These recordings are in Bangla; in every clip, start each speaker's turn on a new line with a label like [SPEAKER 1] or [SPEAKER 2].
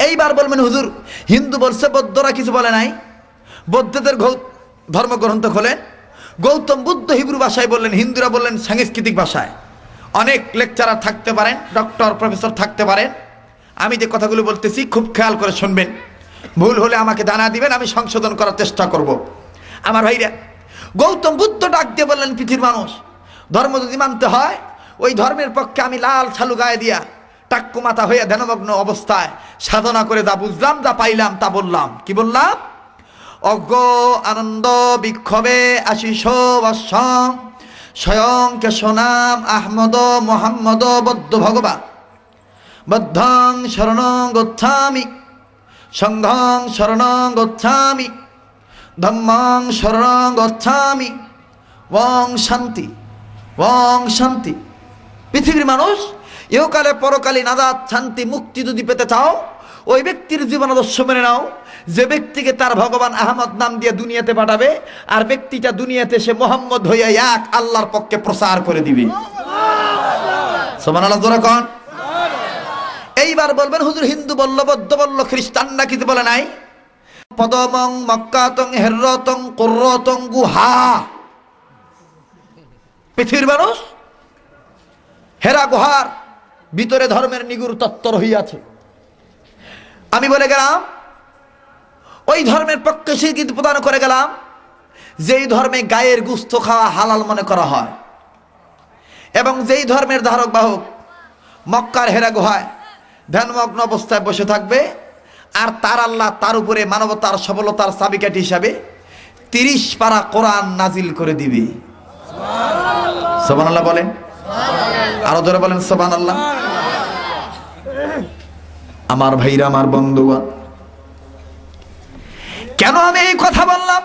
[SPEAKER 1] এইবার বলবেন হুজুর হিন্দু বলছে বৌদ্ধরা কিছু বলে নাই, বৌদ্ধদের ধর্মগ্রন্থ খোলেন। গৌতম বুদ্ধ হিব্রু ভাষায় বললেন, হিন্দুরা বললেন সাংস্কৃতিক ভাষায়। অনেক লেকচারার থাকতে পারেন, ডক্টর প্রফেসর থাকতে পারেন। আমি যে কথাগুলো বলতেছি খুব খেয়াল করে শুনবেন, ভুল হলে আমাকে জানা দিবেন, আমি সংশোধন করার চেষ্টা করব। আমার ভাইরা, গৌতম বুদ্ধ ডাক দিয়ে বললেন, পৃথিবীর মানুষ ধর্ম যদি মানতে হয়, ওই ধর্মের পক্ষে আমি লাল ছালু গায়ে দিয়া টাক্কু মাথা হইয়া ধ্যানমগ্ন অবস্থায় সাধনা করে যা বুঝলাম, যা পাইলাম তা বললাম। কি বললাম? অজ্ঞ আনন্দ বিক্ষোভে আশিস বৎসম স্বয়ং কেশনাম আহমদ মোহাম্মদ বদ্ধ ভগবান বদ্ধং শরণং গচ্ছামি সংঘং শরণং গচ্ছামি ধম্মং শরণং গচ্ছামি ওং শান্তি ওং শান্তি। পৃথিবীর মানুষ, ইহকালে পরকালে নাজাত শান্তি মুক্তি যদি পেতে চাও, ওই ব্যক্তির জীবন আদর্শ মেনে নাও যে ব্যক্তিকে তার ভগবান আহমদ নাম দিয়ে দুনিয়াতে পাঠাবে, আর ব্যক্তিটা দুনিয়াতে সে মোহাম্মদ হইয়া এক আল্লাহর পক্ষে প্রচার করে দিবে। সুবহানাল্লাহ জোরে কোন। এইবার বলবেন হুজুর হিন্দু বলল, বৌদ্ধ বলল, খ্রিস্টানরা কিছু বলে নাই। পদমং মক্কাতং হেরতং কুরতং গুহা। পৃথিবীর মানুষ, হেরা গুহার ভিতরে ধর্মের নিগুড় তত্ত্ব রহিয়াছে। আমি বলে গেলাম, ওই ধর্মের পক্ষে স্বীকৃতি প্রদান করে গেলাম যেই ধর্মে গায়ের গুস্ত খাওয়া হালাল মনে করা হয়, এবং যেই ধর্মের ধারক বাহক মক্কার হেরা গুহায় ধ্যানমগ্ন অবস্থায় বসে থাকবে, আর তার আল্লাহ তার উপরে মানবতার সফলতার চাবিকাঠি হিসাবে 30 পারা কোরআন নাজিল করে দিবে। সুবহানাল্লাহ বলেন, আরো ধরে বলেন সুবহানাল্লাহ। আমার ভাইরা, আমার বন্ধুগণ, কেন আমি এই কথা বললাম?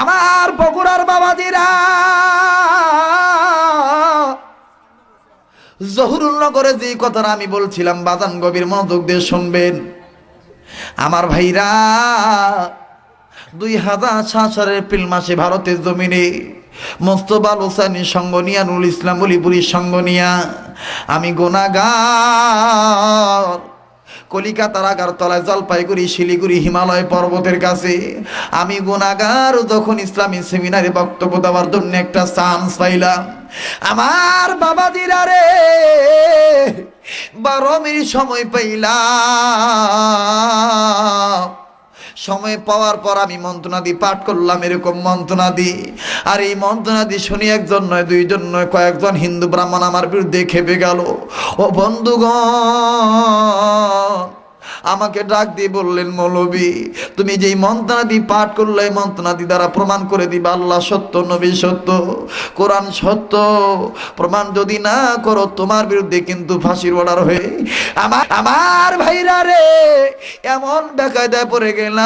[SPEAKER 1] আমার বগুড়ার বাবাজিরা, জহুরুলনগরে যে কথাটা আমি বলছিলাম, বাজান গভীর মনোযোগ দিয়ে শুনবেন। আমার ভাইরা, 2007 এপ্রিল মাসে ভারতের জমিনে মোস্তফা হোসেনী সঙ্গ নিয়া, নুরুল ইসলাম বলিপুরীর সঙ্গ নিয়া আমি গুনাহগার কলিকাতার আগারতলায়, জলপাইগুড়ি, শিলিগুড়ি, হিমালয় পর্বতের কাছে আমি গুনাহগার যখন ইসলামী সেমিনারে বক্তব্য দেওয়ার জন্য একটা চান্স পাইলাম, আমার বাবাজিরা রে 12 মিনিট সময় পাইলাম। সময় পাওয়ার পর আমি মন্ত্রণাদি পাঠ করলাম, এরকম মন্ত্রণাদি। আর এই মন্ত্রণাদি শুনি একজন নয়, দুইজন নয়, কয়েকজন হিন্দু ব্রাহ্মণ আমার বিরুদ্ধে খেপে গেল। ও বন্ধুগণ, আমাকে ডাক দিয়ে বললেন, মৌলবী তুমি যেই মন্ত্রণাদি পাঠ করলে, এই মন্ত্রণাদি দ্বারা প্রমাণ করে দিবা আল্লাহ সত্য, নবী সত্য, কোরআন সত্য। প্রমাণ যদি না করো, তোমার বিরুদ্ধে কিন্তু ফাঁসির অর্ডার হয়ে। আমার ভাইরা রে, এমন বেকায়দায় পড়ে গেলাম।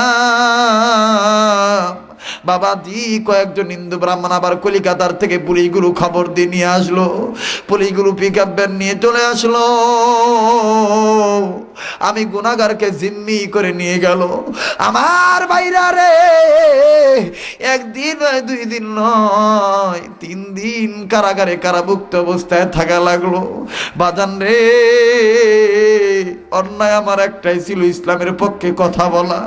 [SPEAKER 1] বাবাজি, কয়েকজন হিন্দু ব্রাহ্মণ আবার কলিকাতার থেকে পুলিশগুলো খবর দিয়ে নিয়ে আসলো। পুলিশগুলো পিকআপ ভ্যান নিয়ে চলে আসলো। আমি গুনাহগারকে জিম্মি করে নিয়ে গেল। আমার ভাইরা রে, একদিন নয়, 2 দিন নয়, 3 দিন কারাগারে কারাভুক্ত অবস্থায় থাকা লাগলো। বাজান রে, অন্যায় আমার একটাই ছিল, ইসলামের পক্ষে কথা বলা।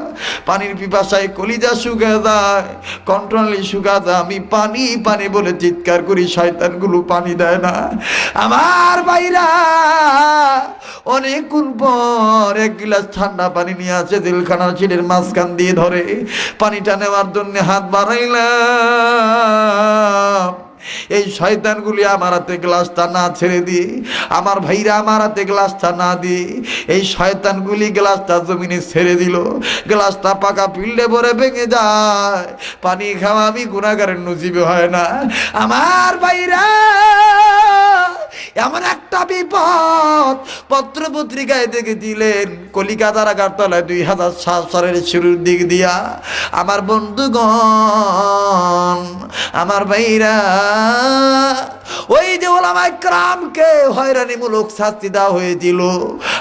[SPEAKER 1] পানির পিপাসায় কলিজা শুকা যায়, কন্ট্রোলি শুকা যায়। আমি পানি পানি বলে চিৎকার করি, শয়তানগুলো পানি দেয় না। আমার ভাইরা, অনেকক্ষণ পর 1 গিলাস ঠান্ডা পানি নিয়ে আসে, জেলখানার সিটের মাঝখান দিয়ে ধরে পানিটা নেওয়ার জন্য হাত বাড়াইলাম। এই শয়তানগুলি আমার হাতে গ্লাসটা না ছেড়ে দিয়ে, আমার ভাইরা আমার হাতে গ্লাসটা না দিয়ে, এই শয়তানগুলি গ্লাসটা জমিনে ছেড়ে দিল। গ্লাসটা পাকা পিল্ডে ভরে ভেঙে যায়। পানি খাওয়া আমি গুনাহগারের নসিবে হয় না। আমার ভাইরা, এমন একটা বিপদ পত্র পত্রিকায় দেখে দিলেন, কলিকাতার আগারতলায় 2007 সালের শুরুর দিক দিয়া। আমার বন্ধুগণ, আমার ভাইরা, ওই যে ওলামায়ে কেরামকে হয়রানিমূলক শাস্তি দেওয়া হয়েছিল,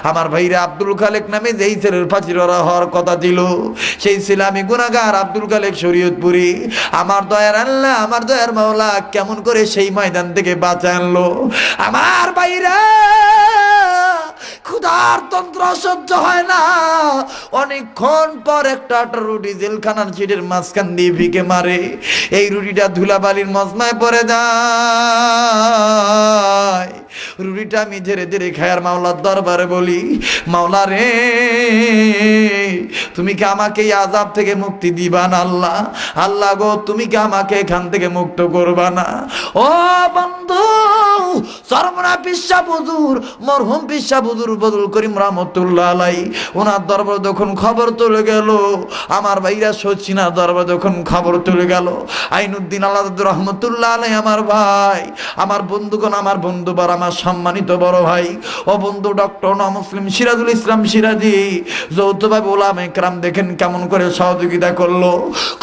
[SPEAKER 1] আমার ভাইরা, আব্দুল খালেক নামে যেই ছেলের ফাঁসির হওয়ার কথা ছিল, সেই ছেলে আমি গুনাহগার আব্দুল খালেক শরীয়তপুরি। আমার দয়ার আল্লাহ, আমার দয়ার মাওলা কেমন করে সেই ময়দান থেকে বাঁচা আনলো। আমার ভাইরা, ক্ষুধা আর তন্ত্র সহ্য হয় না। অনেকক্ষণ পর একটা রুটি জেলখানার সিটের মাঝখান দিয়ে ভিকে মারে, এই রুটিটা ধুলাবালির মজমায় পড়ে যায়। রুটিটা আমি ধীরে ধীরে খাই আর মাওলার দরবারে বলি, মাওলা রে তুমি কি আমাকে এই আযাব থেকে মুক্তি দিবা না আল্লাহ? আল্লাহ গো তুমি কি আমাকে এখান থেকে মুক্ত করবা না? ও বন্ধু, সরমনা পিসা হুজুর, মরহুম পিসা হুজুর বদুল করিম রহমতুল্লাহ আলাই, ওনার দরবার যখন খবর চলে গেল, আমার ভাইরা সচিনা দরবার যখন খবর চলে গেল, আইনুদ্দিন আলাদা রহমতুল্লাহ আলাই আমার ভাই, আমার বন্ধুগণ, আমার বন্ধুবার, আমার সম্মানিত বড় ভাই ও বন্ধু ডক্টর মুসলিম সিরাজুল ইসলাম সিরাজি যৌথভাবে ওলামা ইকরাম দেখেন কেমন করে সহযোগিতা করলো।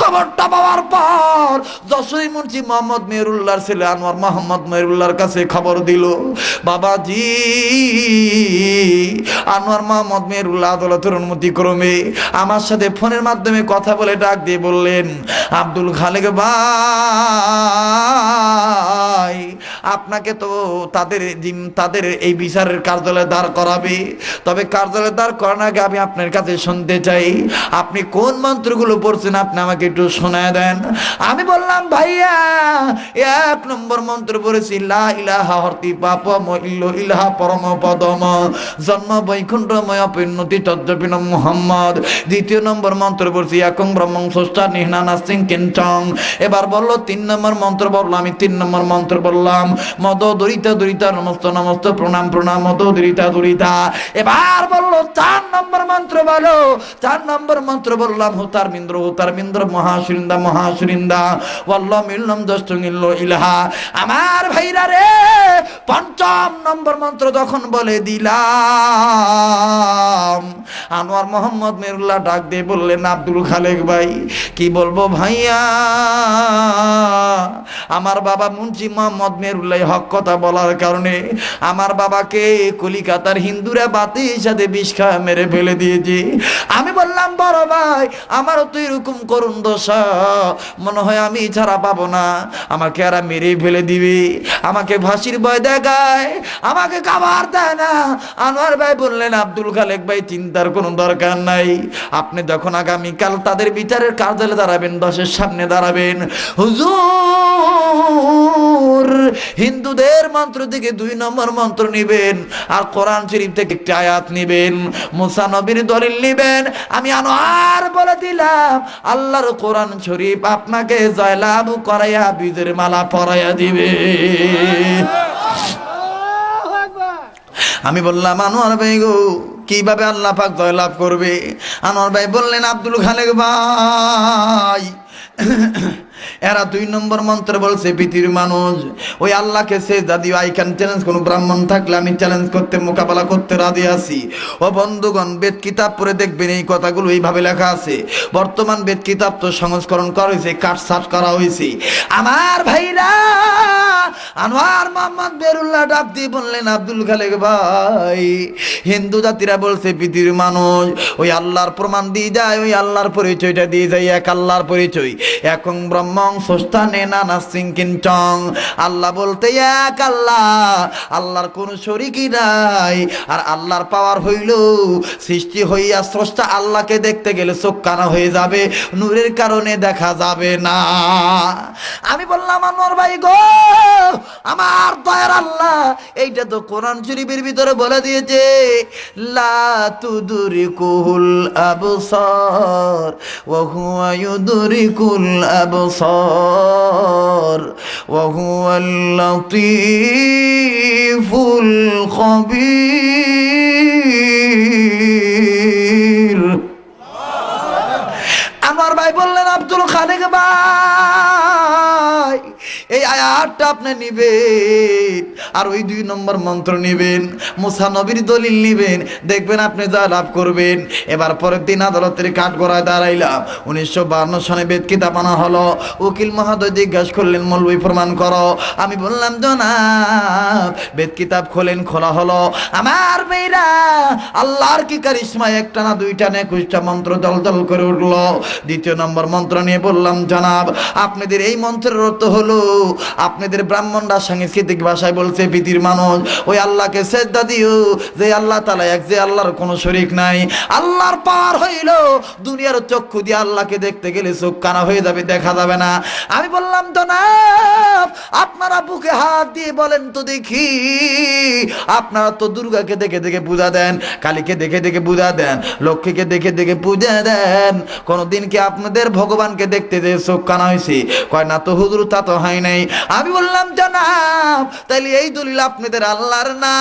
[SPEAKER 1] খবরটা পাওয়ার পর যশোরী মুন্সি মোহাম্মদ মেহেরুল্লাহর ছেলে আনোয়ার মোহাম্মদ মেহেরুল্লাহর কাছে খবর দিল, বাবাজি আনোয়ার মোহাম্মদ মেহেরুল্লাহ আদালতের অনুমতি ক্রমে আমার সাথে ফোনের মাধ্যমে কথা বলে ডাক দিয়ে বললেন, আব্দুল খালেক ভাই আপনাকে তো তাদের এই বিচারের কার্যালয়ে দাঁড় করাবে, তবে কার্যালয়ে দাঁড় করানোর আগে আমি আপনার কাছে শুনতে চাই আপনি কোন মন্ত্রগুলো পড়ছেন, আপনি আমাকে একটু শোনায় দেন। আমি বললাম, ভাইয়া 1 নম্বর মন্ত্র পড়েছি, লা ইলাহা হরতি পাপম ইল্ল ইলাহা পরম পদম জন্ম বৈকুণ্ঠময় অপরিণতি তজ্জপিন মুহাম্মদ। 2 নম্বর মন্ত্র পড়ছি, একং ব্রহ্মং স্রষ্টা নিহনা নাস্তিং কিঞ্চং। এবার বললো 3 নম্বর মন্ত্র বললো, আমি 3 নম্বর মন্ত্র বললাম, মদ দরিতা দরিতা নমস্ত নমস্ত প্রণাম প্রণাম মদ দরিতা দরিতা। এবার বললো 4 নম্বর মন্ত্র বলো, 4 নম্বর মন্ত্র বললাম, হুতার মিন্দ্র মহাসুরিন্দা মহাসুরিন্দা ওয়াল্লাহ মিল্লাম দস্তঙ্গিল্ল ইলাহা। আমার ভাইরা রে 5ম নম্বর মন্ত্র যখন বলে দিলাম, আনোয়ার মোহাম্মদ মেহেরুল্লাহ ডাক দিয়ে বললেন, আব্দুল খালেক ভাই কি বলবো ভাইয়া, আমার বাবা মুন্সি মোহাম্মদ মেহেরুল্লাহ হক কথা বলার কারণে আমার বাবাকে কলিকাতার হিন্দুরা বাতির সাথে বিষ খাওয়া মেরে ফেলে দিয়েছে। আমি বললাম, বড় ভাই আমারও তো এরকম করুণ দশা, মনে হয় আমি ছাড়া পাবো না, আমাকে আর মেরে ফেলে দিবে, আমাকে ফাঁসির ভয় দেখায়, আমাকে খাবার দেয় না। আনোয়ার ভাই বললেন, আব্দুল খালেক ভাই চিন্তার কোনো দরকার নাই, আপনি যখন আগামীকাল তাদের বিচারের কার্যালয়ে দাঁড়াবেন, 10-এর সামনে দাঁড়াবেন, হুজুর হিন্দুদের মন্ত্র থেকে 2 নম্বর মন্ত্র নিবেন আর কোরআন শরীফ থেকে একটি আয়াত নিবেন, মুসা নবীর দলিল নিবেন। আমি আনোয়ার বলে দিলাম, আল্লাহর কোরআন শরীফ আপনাকে জয়লাভ করাইয়া বীজের মালা পরাইয়া দিবে। আমি বললাম, আনোয়ার ভাই গো কিভাবে আল্লাহ পাক জয়লাভ করবে? আনোয়ার ভাই বললেন, আব্দুল খালেক ভাই এরা 2 নম্বর মন্ত্র বলছে, পৃথিবীর মানুষ ওই আল্লাহকে সেজদা দিও, আই ক্যান চ্যালেঞ্জ, কোন ব্রাহ্মণ থাকলে আমি চ্যালেঞ্জ করতে মোকাবেলা করতে রাজি আছি। ও বন্ধুগণ, বেদ কিতাব পড়ে দেখবেন এই কথাগুলো এইভাবে লেখা আছে। বর্তমান বেদ কিতাব তো সংস্করণ করা হয়েছে, কাটছাট করা হয়েছে। আমার ভাইরা আনোয়ার মোহাম্মদ মেহেরুল্লাহ ডাক দিয়ে বললেন, আব্দুল খালেক ভাই হিন্দু জাতিরা বলছে পৃথিবীর মানুষ, ওই আল্লাহর প্রমাণ দিয়ে যায়, ওই আল্লাহর পরিচয়টা দিয়ে যায়, এক আল্লাহর পরিচয়, একং ব্রহ্মং স্রষ্টানে নানা সিংকিঞ্চং। আল্লাহ বলতে এক আল্লাহ, আল্লাহর কোন শরীকই নাই। আর আল্লাহর পাওয়ার হইল সৃষ্টি হইয়া স্রষ্টা আল্লাহকে দেখতে গেলে চোখ কানা হয়ে যাবে, নূরের কারণে দেখা যাবে না। আমি বললাম, আনোয়ার ভাই গো আমার দয়ার আল্লাহ এইটা তো কোরআন শরীফের ভিতরে বলে দিয়েছে, লা তুদরিকুল আবসার ওয়া হুয়া ইউদরিকুল আবসার ওয়া হুয়াল লাতীফুল খবীর। আমার ভাই বললেন, আব্দুল খালেক ভাই এই আয়াতটা আপনি নিবেন আর ওই 2 নম্বর মন্ত্র নিবেন, মুসা নবীর দলিল নিবেন, দেখবেন আপনি যা লাভ করবেন। এবার পরের দিন আদালতের কাঠগড়ায় দাঁড়াইলাম। 1952 সনে বেদ কিতাব আনা হলো। উকিল মহোদয় জিজ্ঞাসা করলেন, মৌলবি প্রমাণ করো। আমি বললাম, জনাব বেদ কিতাব খোলেন। খোলা হলো। আমার মেয়েরা আল্লাহর কি কারিশমা, একটা না 2টা না 21টা মন্ত্র জল করে উঠলো। 2 নম্বর মন্ত্র নিয়ে বললাম, জনাব আপনাদের এই মন্ত্রের অর্থ হলো, আপনাদের ব্রাহ্মণরা সাংস্কৃতিক ভাষায় বলছে হচ্ছে পৃথিবীর মানুষ, ওই আল্লাহকে সেজদা দিও যে আল্লাহ তাআলা এক, যে আল্লাহর কোনো শরীক নাই। আল্লাহর পাওয়ার হইল দুনিয়ার চক্ষু দিয়ে আল্লাহকে দেখতে গেলে চোখ কানা হয়ে যাবে, দেখা যাবে না। আমি বললাম জনাব আপনারা বুকে হাত দিয়ে বলেন তো দেখি, আপনারা তো দুর্গাকে দেখে দেখে পূজা দেন, কালীকে দেখে দেখে পূজা দেন, লক্ষ্মীকে দেখে দেখে পূজা দেন, কোনদিন কি আপনাদের ভগবানকে দেখতে যে চোখ কানা হয়েছে? কয় না তো হুজুর, তা তো হয় নাই। আমি বললাম জনাব তাইলে এই দলিল আপনাদের আল্লাহর না?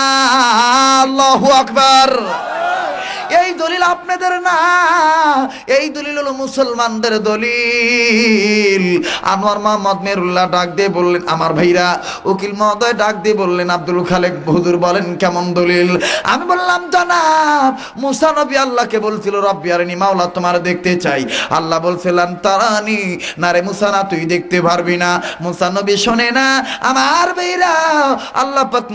[SPEAKER 1] আল্লাহু আকবার। এই দলিল আপনাদের না, এই দলিল হলো মুসলমানদের দলিল। আনোয়ার মোহাম্মদ মেরুল্লাহ ডাক দিয়ে বললেন, আমার ভাইরা উকিল মহোদয় ডাক দিয়ে বললেন, আব্দুল খালেক হুজুর বলেন কেমন দলিল? আমি বললাম জনাব মুসা নবী আল্লাহকে বলছিল রব্বি আরিনি, মাওলা তোমার দেখতে চাই। আল্লাহ বলছিলেন তারানি, না রে মুসা না, তুই দেখতে পারবি না। মুসা নবী শোনে না। আমার ভাইরা আল্লাহ পাক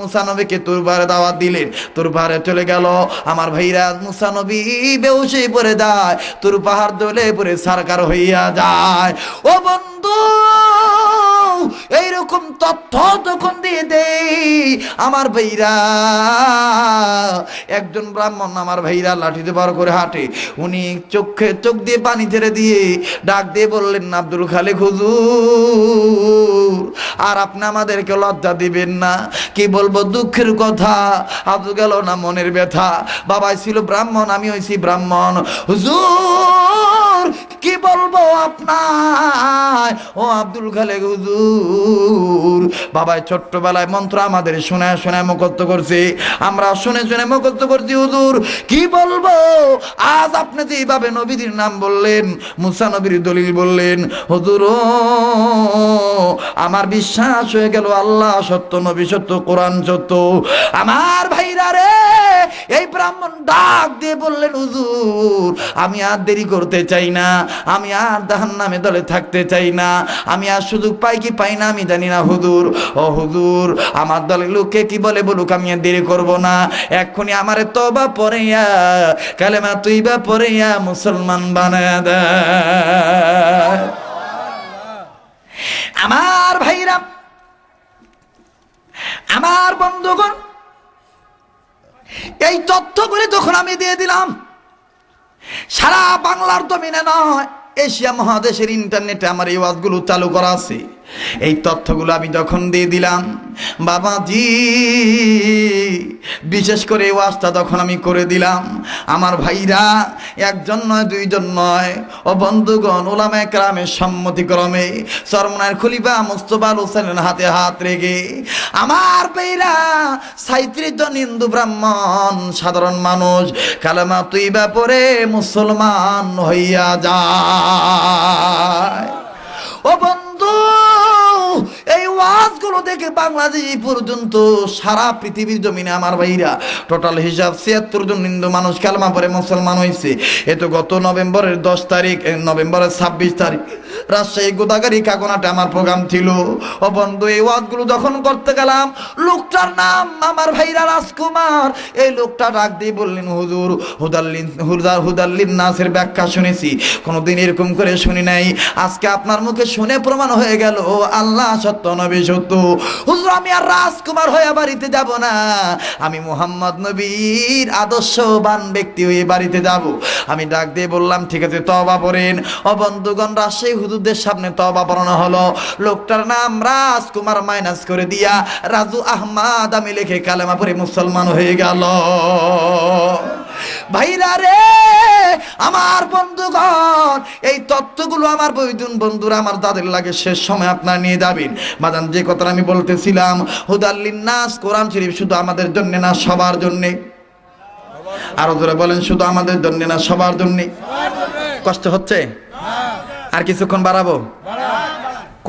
[SPEAKER 1] মুসা নবীকে তুরবারে দাওয়াত দিলেন, তুরবারে চলে গেল। আমার ভাইরা মুসা নবী বেহুশ হয়ে পড়ে যায়, তোর পাহাড় দলে পড়ে সরকার হইয়া যায়। ও বন্ধু এইরকম তথ্য তখন দিয়ে দেই আমার ভাইরা। একজন ব্রাহ্মণ আমার ভাইরা লাঠিতে বার করে হাঁটে, উনি চোখ দিয়ে পানি ছেড়ে দিয়ে ডাক দিয়ে বললেন, আব্দুল খালেক হুজুর আর আপনি আমাদেরকে লজ্জা দিবেন না। কি বলবো দুঃখের কথা, আজও গেল না মনের ব্যথা। বাবা ছিল ব্রাহ্মণ, আমি হইছি ব্রাহ্মণ। হুজুর কি বলবো আপনার, ও আব্দুল খালেক হুজুর বাবাই ছোট্টবেলায় মন্ত্র আমাদের শোনায় শোনায় মুখস্থ করছে, আমরা শুনে শুনে মুখস্থ করছি। হুজুর কি বলবো, আজ আপনি যেভাবে নবীদের নাম বললেন, মুসা নবীর দলিল বললেন, হুজুর আমার বিশ্বাস হয়ে গেল আল্লাহ সত্য, নবী সত্য, কোরআন সত্য। আমার ভাইরা রে, এই ব্রাহ্মণ ডাক দিয়ে বললেন, হুজুর আমি আর দেরি করতে চাই না, আমি আর জাহান্নামে দলে থাকতে চাই না, আমি আর সুযোগ পাই কি পাই না আমি জানি না হুজুর। ও হুজুর আমার দলের লোকে কি বলে বলুক, আমি আর দেরি করব না, এক্ষুনি আমারে তওবা পড়াইয়া কালেমা তুইবা পড়াইয়া মুসলমান বানায়া দে। আমার ভাইরা, আমার বন্ধুগণ, এই তথ্যগুলি যখন আমি দিয়ে দিলাম, সারা বাংলার জমিনে নয় এশিয়া মহাদেশের ইন্টারনেটে আমার এই ওয়াজগুলো চালু করা আছে। এই তথ্যগুলো আমি যখন দিয়ে দিলাম বাবাজি, বিশেষ করে এই ওয়াজটা যখন আমি করে দিলাম, আমার ভাইরা একজন নয় দুইজন নয়, ও বন্ধুগণ ওলামায়ে কেরামের সম্মতিক্রমে চরমনায়ের খলিফা মুস্তাফা হোসেনের হাতে হাত রেখে আমার ভাইরা ৩৭ জন হিন্দু ব্রাহ্মণ সাধারণ মানুষ কালেমা তুইবা পড়ে মুসলমান হইয়া যায়। ও বন্ধু এই ওয়াজগুলো দেখে বাংলাদেশ পর্যন্ত সারা পৃথিবীর জমিনে আমার ভাইরা টোটাল হিসাব ৭৬ জন হিন্দু মানুষ কালেমা পড়ে মুসলমান হয়েছে। এ তো গত নভেম্বরের ১০ তারিখ, নভেম্বরের ২৬ তারিখ রাজশাহী গোদাগাড়ি কাকনাটে আমার প্রোগ্রাম ছিল। ও বন্ধু এই ওয়াজগুলো যখন করতে গেলাম, লোকটার নাম আমার ভাইরা রাজকুমার, এই লোকটা ডাক দিয়ে বললেন, হুজুর হুদাল্লিন নাসের ব্যাখ্যা শুনেছি, কোনোদিন এরকম করে শুনি নাই, আজকে আপনার মুখে শুনে প্রমাণ হয়ে গেল আল্লাহ সত্য, নবী সত্য। হুজুর আমি আর রাজকুমার হয়ে বাড়িতে যাব না, আমি মুহাম্মদ নবীর আদর্শবান ব্যক্তি হয়ে বাড়িতে যাব। আমি ডাক দিয়ে বললাম ঠিক আছে তওবা পড়েন। ও বন্ধুগণ রাজশাহী হুজুরদের সামনে তওবা পড়ানো হলো। লোকটার নাম রাজকুমার মাইনাস করে দিয়া রাজু আহমদ আমি লিখে কালেমা পড়ে মুসলমান হয়ে গেল। ভাইরা রে আমার বন্ধুগণ, এই তত্ত্বগুলো আমার বৈদুন বন্ধুরা আমার তাদের লাগে শেষ সময় আপনারা নিয়ে যাবেন। বাজান যে কথাটা আমি বলতেছিলাম, হুদাল্লিন নাস কোরআন শরীফ শুধু আমাদের জন্য না সবার জন্য। আরো জোরে বলেন, শুধু আমাদের জন্য না সবার জন্য। কষ্ট হচ্ছে? আর কিছুক্ষণ বাড়াবো?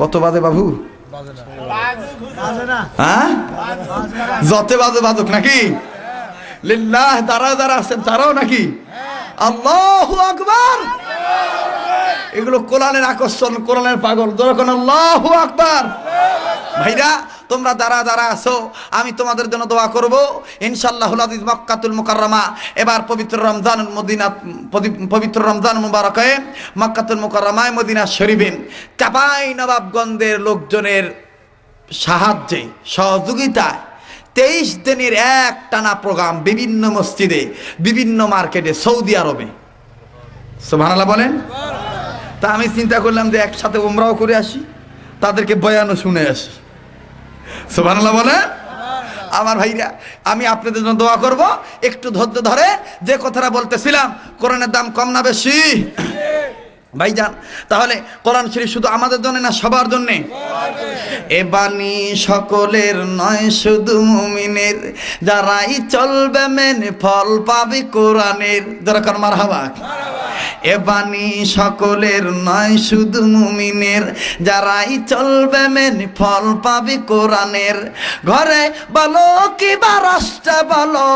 [SPEAKER 1] কত বাজে বাবু? হ্যাঁ যত বাজে বাজুক নাকি? লিল্লাহ যারা যারা আছেন তারাও নাকি? আল্লাহু আকবার। এগুলো কোরআনের আকর্ষণ, কোরআনের পাগল, যখন আল্লাহু আকবার। ভাইরা তোমরা যারা যারা আছো আমি তোমাদের জন্য দোয়া করব ইনশাআল্লাহুল আজিজ। মক্কাতুল মুকাররমা এবার পবিত্র রমজান মদিনা, পবিত্র রমজান মুবারকে মক্কাতুল মুকাররমায় মদিনা শরীফে চাপাই নবাবগঞ্জের লোকজনের সাহায্যে সহযোগিতায় 23 দিনের এক টানা প্রোগ্রাম বিভিন্ন মসজিদে, বিভিন্ন মার্কেটে, সৌদি আরবে। সুবহানাল্লাহ বলেন। তা আমি চিন্তা করলাম যে একসাথে উমরাও করে আসি, তাদেরকে বয়ানও শুনে আসি। সুবহানাল্লাহ বলেন। আমার ভাইরা, আমি আপনাদের জন্য দোয়া করব, একটু ধৈর্য ধরে। যে কথাটা বলতেছিলাম, কোরআনের দাম কম না বেশি ভাইজান? তাহলে কোরআন শরীফ শুধু আমাদের জন্য না, সবার জন্যে। এ বাণী সকলের নয়, শুধু মুমিনের, যারাই চলবে মেনে ফল পাবে কোরআনের। যারা কার মারহাবা। এ বাণী সকলের নয়, শুধু মুমিনের, যারাই চলবে মেনে ফল পাবে কোরআনের। ঘরে বলো কি বা রাষ্ট্রে বলো,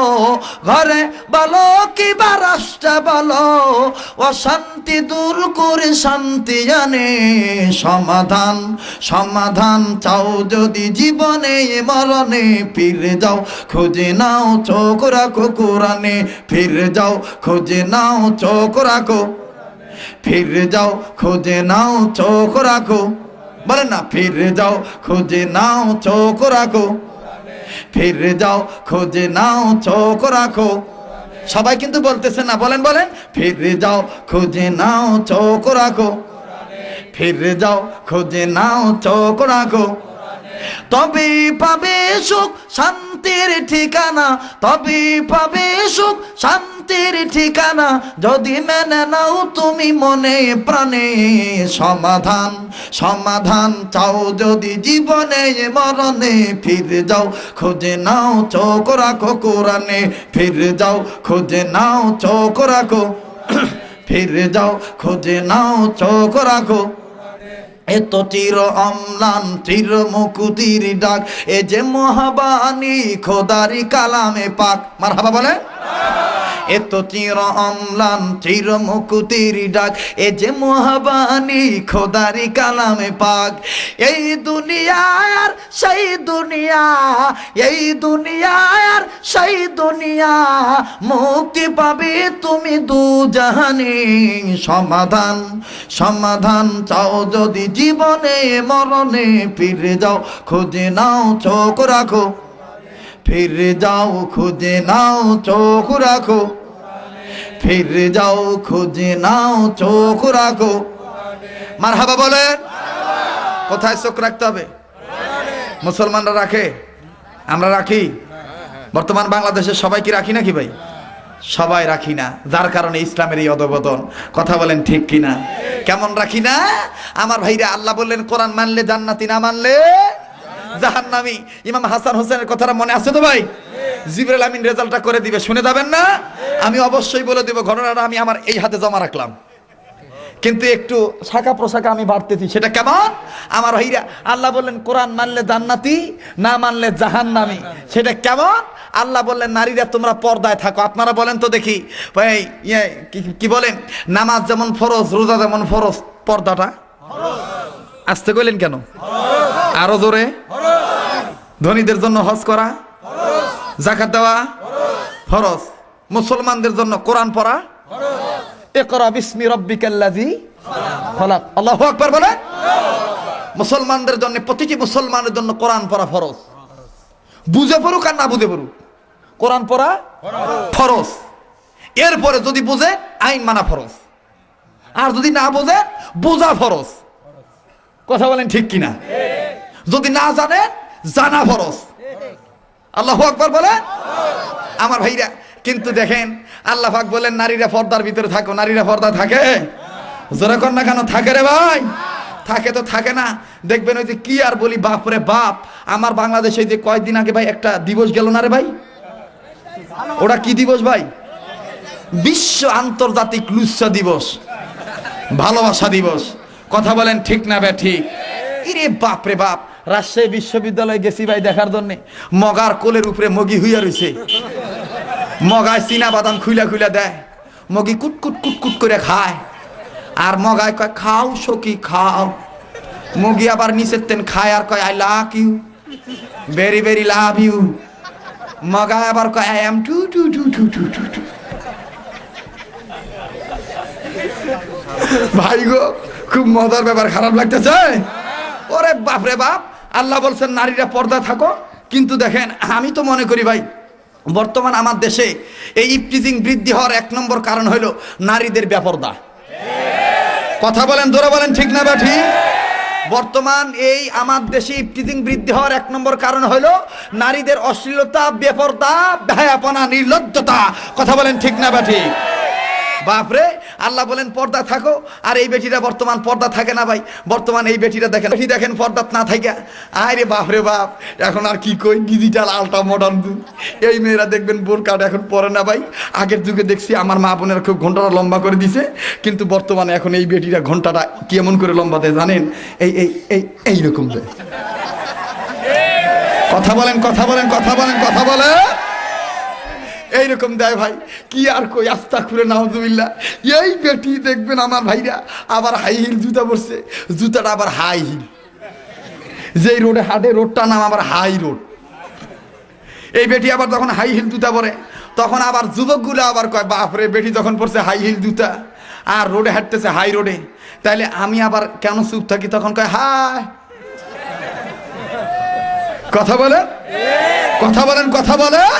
[SPEAKER 1] ঘরে বলো কি বা রাষ্ট্রে বলো, অশান্তি দূর করে শান্তি জানে। সমাধান সমাধান চাও যদি জীবনে মরণে, ফিরে যাও খুঁজে নাও চোখ রাখো কোরআনে। ফিরে যাও খুঁজে নাও চোখ রাখো, ফিরে যাও খুঁজে নাও চোখ রাখো। বলেন না, ফিরে যাও খুঁজে নাও চোখ রাখো, ফিরে যাও খুঁজে নাও চোখ রাখো। সবাই কিন্তু বলতেছে না, বলেন বলেন। ফিরে যাও খুঁজে নাও চোখ রাখো, ফিরে যাও খুঁজে নাও চোখ রাখো। তবে পাবে সুখ শান্তির ঠিকানা, তবে পাবে সুখ শান্তির ঠিকানা, যদি মেনে নাও তুমি মনে প্রাণে। সমাধান সমাধান চাও যদি জীবনে মরণে, ফিরে যাও খুঁজে নাও চোখ রাখো কোরআনে। ফিরে যাও খুঁজে নাও চোখ রাখো, ফিরে যাও খুঁজে নাও চোখ রাখো। এত চির অম্লান চির মুকুতির ডাক, এ যে মহাবাণী খোদারি কালামে পাক। মারহাবা বলে। এত চির অম্লান চির মুকুতির ডাক, এ যে মহাবাণী খোদারি কালামে পাক। এই দুনিয়া আর সেই দুনিয়া, এই দুনিয়া আর সেই দুনিয়া, মুক্তি পাবে তুমি দু জাহানে। সমাধান সমাধান চাও যদি জীবনে মরণে, ফিরে যাও খুঁজে নাও চোখ রাখো, ফিরে যাও খুঁজে নাও চোখ রাখো, ফিরে যাও খুঁজে নাও চোখ রাখো। মারহাবা বলে। কোথায় চোখ রাখতে হবে? মুসলমানরা রাখে, আমরা রাখি। বর্তমান বাংলাদেশের সবাই কি রাখি নাকি ভাই? সবাই রাখি না, যার কারণে ইসলামের এই অধঃপতন। কথা বলেন ঠিক কিনা? কেমন রাখি না আমার ভাইরা? আল্লাহ বললেন কোরআন মানলে জান্নাতি, না মানলে জাহান্নামী। ইমাম হাসান হোসেনের কথাটা মনে আছে তো ভাই? জিবরাইল আমিন রেজাল্টটা করে দিবে, শুনে যাবেন না? আমি অবশ্যই বলে দেব। ঘটনাটা আমি আমার এই হাতে জমা রাখলাম, কিন্তু একটু শাখা প্রশাখা আমি বাড়তেছি। সেটা কেমন আমার ভাইরা? আল্লাহ বললেন কোরআন মানলে জান্নাতি, না মানলে জাহান্নামী। সেটা কেমন? আল্লাহ বললেন নারীরা তোমরা পর্দায় থাকো। আপনারা বলেন তো দেখি, কি বলেন? নামাজ যেমন ফরজ, রোজা যেমন ফরজ, পর্দাটা আসতে কইলেন কেন? আরো জোরে। ধনীদের জন্য হজ করা, যাকাত দেওয়া ফরজ। মুসলমানদের জন্য কোরআন পড়া, ইকরা বিসমি রাব্বিকাল্লাযী খালাক। আল্লাহু আকবার বলে। মুসলমানদের জন্য, প্রতিটি মুসলমানের জন্য কোরআন পড়া ফরজ। বুঝে পড়ুক আর না বুঝে পড়ুক, কোরআন পড়া ফরজ। এরপরে যদি বুঝে আইন মানা ফরজ, আর যদি না বুঝে বোঝা ফরজ। কথা বলেন ঠিক কিনা? যদি না জানে জানা ফরজ। আল্লাহু আকবার বলে আমার ভাইরা। কিন্তু দেখেন আল্লাহ পাক বলেন নারীরা পর্দার ভিতরে থাকো। নারীরা পর্দা থাকে? জোরে কর না কেন? থাকে রে ভাই। থাকে তো থাকে না। দেখবেন ওই যে কি আর বলি, বাপরে বাপ, আমার বাংলাদেশে যে কয়েকদিন আগে ভাই একটা দিবস গেল না রে ভাই? ওটা কি দিবস ভাই? বিশ্ব আন্তর্জাতিক লুচ্চা দিবস, ভালোবাসা দিবস। কথা বলেন ঠিক না বে ঠিক? ইরে বাপরে বাপ, রাজশাহী বিশ্ববিদ্যালয়ে গেছি ভাই দেখার জন্য। মগার কোলের উপরে মগি হইয়া রইছে। মগায় চীনা বাদাম খুইলা খুইলা দেয়, মগি কুট কুট কুট কুট করে খায়। আর মগায় কয় খাও সখী খাও। মগি আবার নিচের তেন খায় আর কয় I love you, very very love you. মগায় আবার কয় আই এম টু টু টু টু টু টু টু। ভাই গো, খুব মজার ব্যাপার, খারাপ লাগতেছে। ওরে বাপরে বাপ, আল্লাহ বলছেন নারীরা পর্দা থাকো। কিন্তু দেখেন, আমি তো মনে করি ভাই, বর্তমান আমার দেশে এই ইফটিজিং বৃদ্ধি হওয়ার 1 নম্বর কারণ হলো নারীদের বেপরদা। কথা বলেন, জোরে বলেন, ঠিক না বা ঠিক? বর্তমান এই আমার দেশে ইফটিজিং বৃদ্ধি হওয়ার 1 নম্বর কারণ হলো নারীদের অশ্লীলতা, বেপরদা, বেহায়াপনা, নির্লজ্জতা। কথা বলেন, ঠিক না বা ঠিক? বাপরে, আল্লাহ বলেন পর্দা থাকো, আর এই বেটিরা বর্তমান পর্দা থাকে না ভাই। বর্তমান এই বেটিরা দেখেন, দেখেন পর্দাত না থাকে, আরে বাপরে বাপ, এখন আর কি কই, ডিজিটাল আলট্রা মডার্ন যুগ। এই মেয়েরা দেখবেন বোরকাট এখন পরে না ভাই। আগের যুগে দেখছি আমার মা বোনেরা খুব ঘন্টাটা লম্বা করে দিছে, কিন্তু বর্তমানে এখন এই বেটিরা ঘন্টাটা কেমন করে লম্বা দেয় জানেন? এই এই এই এইরকম দেয়। কথা বলেন, কথা বলেন, কথা বলেন, কথা বলে এইরকম দেয় ভাই। কি আর কই, আস্তাগফিরুল্লাহ, নাউযুবিল্লাহ। এই বেটি দেখবেন আমার ভাইরা আবার হাই হিল জুতা পরছে, জুতাটা আবার হাই হিল। যেই রোডে হাঁটে, রোডটার নাম আবার হাই রোড। এই বেটি আবার যখন হাই হিল জুতা পরে, তখন আবার যুবকগুলো আবার কয়, বাপরে, বেটি যখন পরছে হাই হিল জুতা আর রোডে হাঁটতেছে হাই রোডে, তাইলে আমি আবার কেন চুপ থাকি? তখন কয় হাই। কথা বলেন, কথা বলেন, কথা বলেন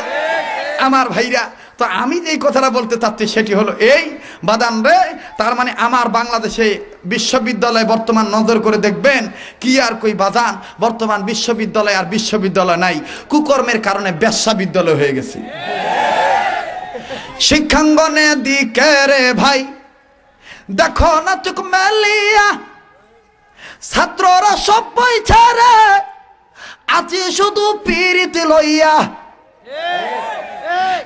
[SPEAKER 1] আমার ভাইরা। তো আমি যেই কথাটা বলতে চাচ্ছি সেটি হলো এই, বাদান রে, তার মানে আমার বাংলাদেশে বিশ্ববিদ্যালয় বর্তমান নজর করে দেখবেন, কি আর কই বাজান, বর্তমান বিশ্ববিদ্যালয় আর বিশ্ববিদ্যালয় নাই, কুকর্মের কারণে বেশ্যা বিদ্যালয় হয়ে গেছে। শিক্ষাঙ্গনে দিকে রে ভাই দেখো না চোখ মেলিয়া, ছাত্ররা সব বই ছেড়ে আছে শুধু পীড়িত লইয়া।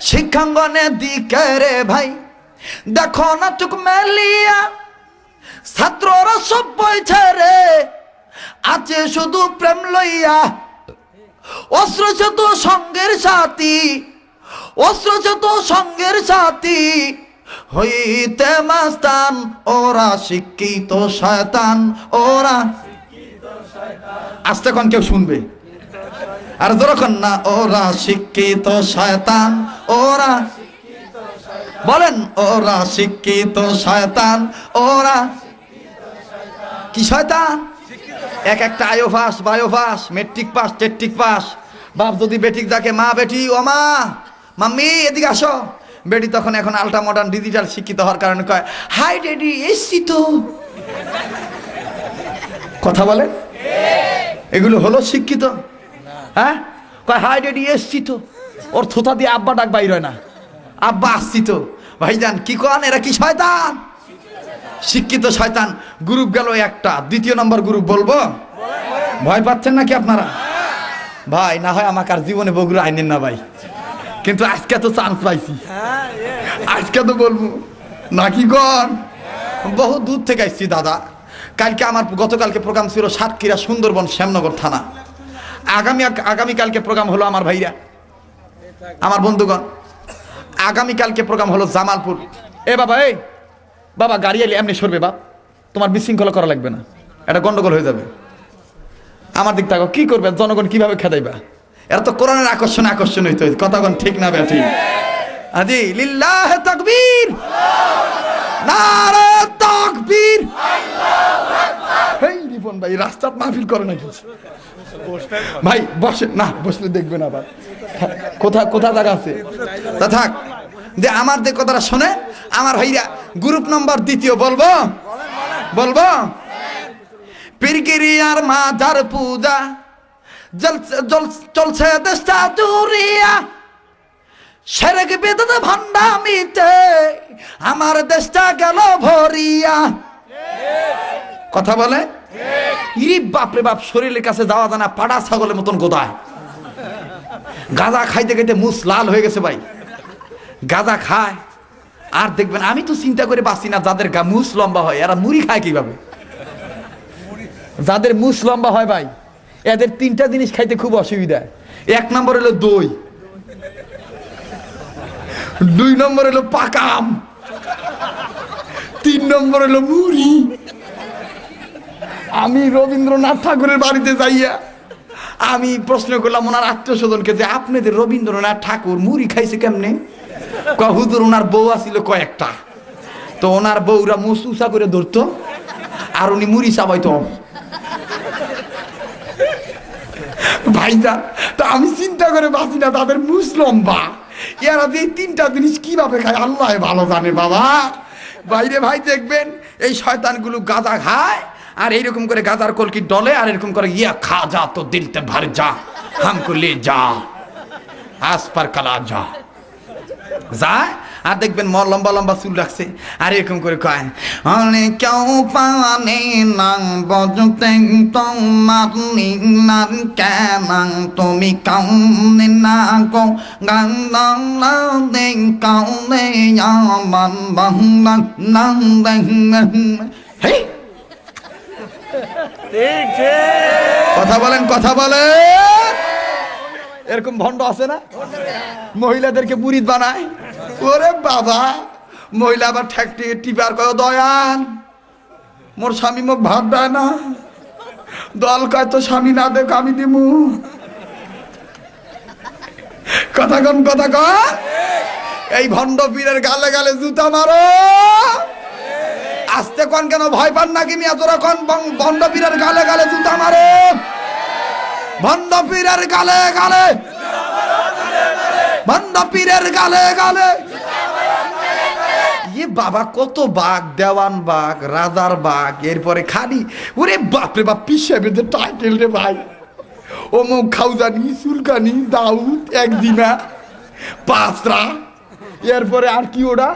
[SPEAKER 1] শিক্ষাঙ্গনে দিকে রে ভাই দেখো না চোখ মেলিয়া, ছাত্ররা সব বই ছেড়ে আছে শুধু প্রেম লইয়া। অস্ত্র তো সঙ্গের সাথী, অস্ত্র তো সঙ্গের সাথী, হইতে মাস্তান ওরা শিক্ষিত শয়তান, ওরা। আস্তে কোন কেউ শুনবে, আর যখন না, ওরা শিক্ষিত শয়তান, ওরা। বলেন, ওরা শিক্ষিত শয়তান, ওরা কি শয়তান? এক একটা আয়ো পাস, বায়ো পাস, মেট্রিক পাস, টেট্রিক পাস। বাপ যদি বেটিক ডাকে, মা বেটি, ও মা, মাম্মি এদিকে আসো, বেটি তখন এখন আলট্রা মডার্ন ডিজিটাল শিক্ষিত হওয়ার কারণে কয়, হাই ড্যাডি এসছি তো। কথা বলে, এগুলো হলো শিক্ষিত? হ্যাঁ, কয় হাই ড্যাডি এসছি তো, ওর থোতা দিয়ে আব্বা ডাক বাইর হয় না, আব্বা আসছি তো। ভাইজান কি কন, এরা কি শয়তান? শিক্ষিত শয়তান। গ্রুপ গেল একটা, 2 নম্বর গ্রুপ বলবো? ভয় পাচ্ছেন নাকি আপনারা? ভাই না হয় আমাকে আর জীবনে বগুড়া আইনেন না ভাই, কিন্তু আজকে তো চান্স পাইছি, আজকে তো বলবো নাকি কন। বহু দূর থেকে আসছি দাদা। কালকে আমার, গতকালকে প্রোগ্রাম ছিল সাতক্ষীরা, সুন্দরবন, শ্যামনগর থানা। আগামীকালকে প্রোগ্রাম হলো আমার ভাইরা, আমার বন্ধুগণ, আগামীকালকে প্রোগ্রাম হলো জামালপুর। এ বাবা, এই বাবা, গাড়ি এলে এমনি সরবে বাপ, তোমার বিশৃঙ্খলা করা লাগবে না, এটা গন্ডগোল হয়ে যাবে। আমার দিক থাকো, কি করবে, জনগণ কিভাবে খেদাইবা? এরা তো কোরআনের আকর্ষণ হইতে হইতে। কথাগণ ঠিক না বেঠিক? আজি লিল্লাহ তাকবীর, নারে তাকবীর। হেই রিপন ভাই, রাস্তাত মাহফিল করে নাকি ভাই? বসে না, বসলে দেখবেন আবার কোথা জায়গা আছে। তা থাক, যে আমার যে কথাটা শোনে আমার ভাইরা, গ্রুপ নম্বর 2 বলবো? বলবো? পীরগিরিয়ার মাজার পূজা চলছে দেশটা জুড়িয়া, সেরেক বেদতে ভণ্ডামিতে আমার দেশটা গেল ভরিয়া। কথা বলে, ইরি বাপরে বাপ, শরীরের কাছে যাওয়া জানা, পাড়া ছাগলের মতন গোদায়। গাঁজা খাইতে খাইতে মুস লাল হয়ে গেছে ভাই, গাঁজা খায়। আর দেখবেন, আমি তো চিন্তা করে বাঁচি না, যাদের মুস লম্বা হয় এরা মুড়ি খায় কিভাবে? যাদের মুস লম্বা হয় ভাই, এদের 3টা জিনিস খাইতে খুব অসুবিধা। 1 নম্বর হলো দই, 2 নম্বর হলো পাকাম, 3 নম্বর হলো মুড়ি। আমি রবীন্দ্রনাথ ঠাকুরের বাড়িতে যাইয়া আমি প্রশ্ন করলাম ওনার আত্মীয় স্বজনকে, যে আপনাদের রবীন্দ্রনাথ ঠাকুর মুড়ি খাইছে কেমনে? হুজুর, ওনার বউ আছিল কয়েকটা, তো ওনার বউরা মুস উঁচা করে ধরতো আর উনি মুড়ি চাবাইতো।
[SPEAKER 2] ভাইজান, তা আমি চিন্তা করে বাঁচি না, তাদের মুস লম্বা, এরা যে তিনটা জিনিস কিভাবে খায় আল্লাহ ভালো জানে বাবা। বাইরে ভাই দেখবেন এই শয়তানগুলো গাঁজা খায় আর এইরকম করে গাঁজার কলকি ডলে আর এরকম করে ইয়া খা যা তো দিলতে ভর যা হামকো লে যা আস পার কালা যা যায়। আর দেখবেন লম্বা লম্বা চুল রাখছে আর এরকম করে কয় অনেক কেউ পানে নাং বজতে তোমার নাম কেন তুমি কাউনে না গো গান দে কাউনে আমার বাংলা নাম হে কথা বলেন কথা বলেন। এরকম ভণ্ড আছে না, মহিলাদেরকে মুরিদ বানায়। ওরে বাবা, মহিলা আবার ঠেকটি টিপার কয় দয়াল মোর স্বামী মোক ভাত দেয় না, দল কয় তো স্বামী না দেখ আমি দিমু। কথা কন কথা কন। এই ভণ্ড পীরের গালে গালে জুতা মারো। আস্তে কন কেন, ভয় পান নাকি মিয়া তোরা? কন ভণ্ড পীরের গালে গালে জুতা মারো, ভণ্ড পীরের গালে গালে, ভণ্ড পীরের গালে গালে। ইয়ে বাবা, কত বাঘ, দেওয়ান বাঘ, রাজার বাঘ, এরপরে খালি ওরে বাপরে বাপ পিসাবে টাইটেল রে ভাই। অমুক খাউজানি, সুলকানি, দাউদ, একদিনা, পাঁচরা, এরপরে আর কি ওটা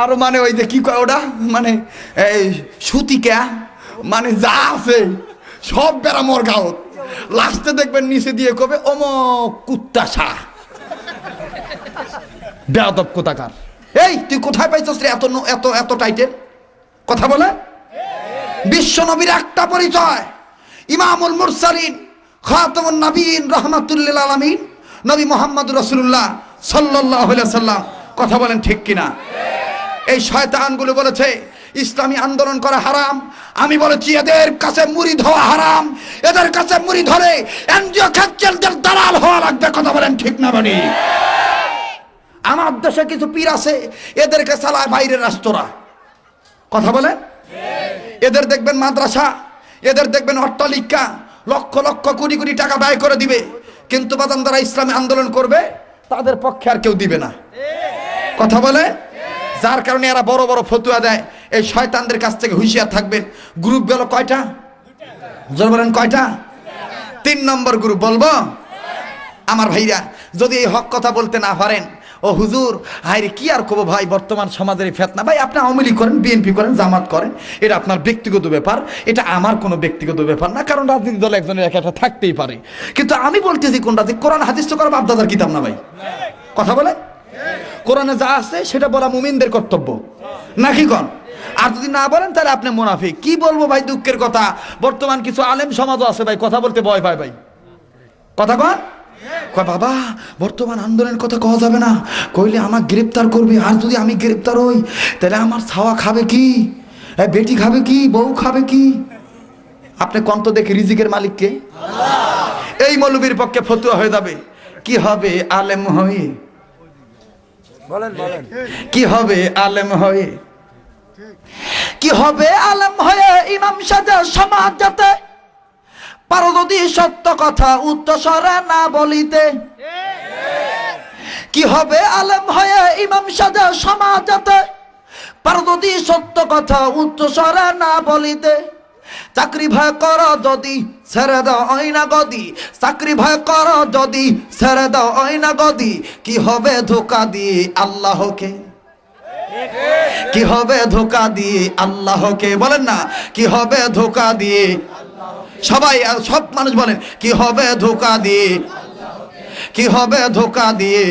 [SPEAKER 2] আরো মানে ওই যে কি কয় ওটা মানে এই সুতিকা, মানে যা আছে সব বেড়া মোর গাঁত। লাস্টে দেখবেন নিচে দিয়ে কবে অমুক কুত্তা শাহ, বেয়াদব কোথাকার। এই তুই কোথায় পাইছস রে এত এত এত টাইটেল? কথা বলে। বিশ্ব নবীর একটা পরিচয়, ইমামুল মুরসালিন খাতামুন নবীন রাহমাতুল্লিল আলামিন নবী মুহাম্মদুর রাসূলুল্লাহ সাল্লাল্লাহু আলাইহি সাল্লাম। কথা বলেন ঠিক কিনা? এই শয়তানগুলো বলেছে ইসলামী আন্দোলন করা হারাম, আমি বলেছি এদের কাছে মুরিদ হওয়া হারাম, এদের কাছে মুরিদ হলে এনজিও খাচ্চেলদের দালাল হওয়া লাগবে। কথা বলেন ঠিক না বলি? আমার দেশে কিছু পীর আছে, এদেরকে চালায় বাইরের রাষ্ট্ররা। কথা বলেন। এদের দেখবেন মাদ্রাসা, এদের দেখবেন অট্টালিকা, লক্ষ লক্ষ কোটি কোটি টাকা ব্যয় করে দিবে, কিন্তু বাদাম যারা ইসলামী আন্দোলন করবে তাদের পক্ষে আর কেউ দিবে না। কথা বলে। যার কারণে এরা বড় বড় ফতুয়া দেয়। এই শয়তানদের কাছ থেকে হুঁশিয়ার থাকবেন। গ্রুপ গেল কয়টা? জোর বলেন কয়টা? 3 নম্বর গ্রুপ বলবো। আমার ভাইরা যদি এই হক কথা বলতে না পারেন, ও হুজুর হায়রে কি আর কব ভাই, বর্তমান সমাজের এই ফেতনা। ভাই আপনি আওয়ামী লীগ করেন, বিএনপি করেন, জামাত করেন, এটা আপনার ব্যক্তিগত ব্যাপার, এটা আমার কোনো ব্যক্তিগত ব্যাপার না, কারণ রাজনৈতিক দল একজনের একটা থাকতেই পারে। কিন্তু আমি বলতেছি কোনটা, যে কোরআন হাদিস তো করা বাপদাদার কিতাব না ভাই। কথা বলে। কোরআনে যা আছে সেটা বলা মুমিনদের কর্তব্য নাকি কন? আর যদি না বলেন তাহলে আপনি মুনাফিক। কি বলবো ভাই, দুঃখের কথা, বর্তমান কিছু আলেম সমাজও আছে ভাই কথা বলতে ভয় পায় ভাই। কথা কন। কয় বাবা বর্তমান আন্দোলনের কথা কওয়া যাবে না, কইলে আমার গ্রেপ্তার করবে, আর যদি আমি গ্রেপ্তার হই তাহলে আমার ছাওয়া খাবে কি, বেটি খাবে কি, বউ খাবে কি? আপনি কন্ত দেখে রিজিকের মালিককে। এই মৌলবীর পক্ষে ফতুয়া হয়ে যাবে। কি হবে আলেম হয়ে? বলেন বলেন কি হবে আলেম হয়ে? কি হবে আলেম হয়ে ইমাম সাজা সমাজ যাতে পারো যদি সত্য কথা উচ্চস্বরে না বলিতে। কি হবে আলেম হয়ে ইমাম সাজা সমাজ যাতে পারো যদি সত্য কথা উচ্চস্বরে না বলিতে। চাকরি ভয় কর যদি ছেড়ে দাও আয়না গদি, চাকরি ভয় কর যদি ছেড়ে দাও আয়না গদি। কি হবে ধোকা দিয়ে আল্লাহকে, কি হবে ধোকা দিয়ে আল্লাহকে? বলেন না কি হবে ধোকা দিয়ে? সবাই সব মানুষ বলেন কি হবে ধোকা দিয়ে, কি হবে ধোকা দিয়ে?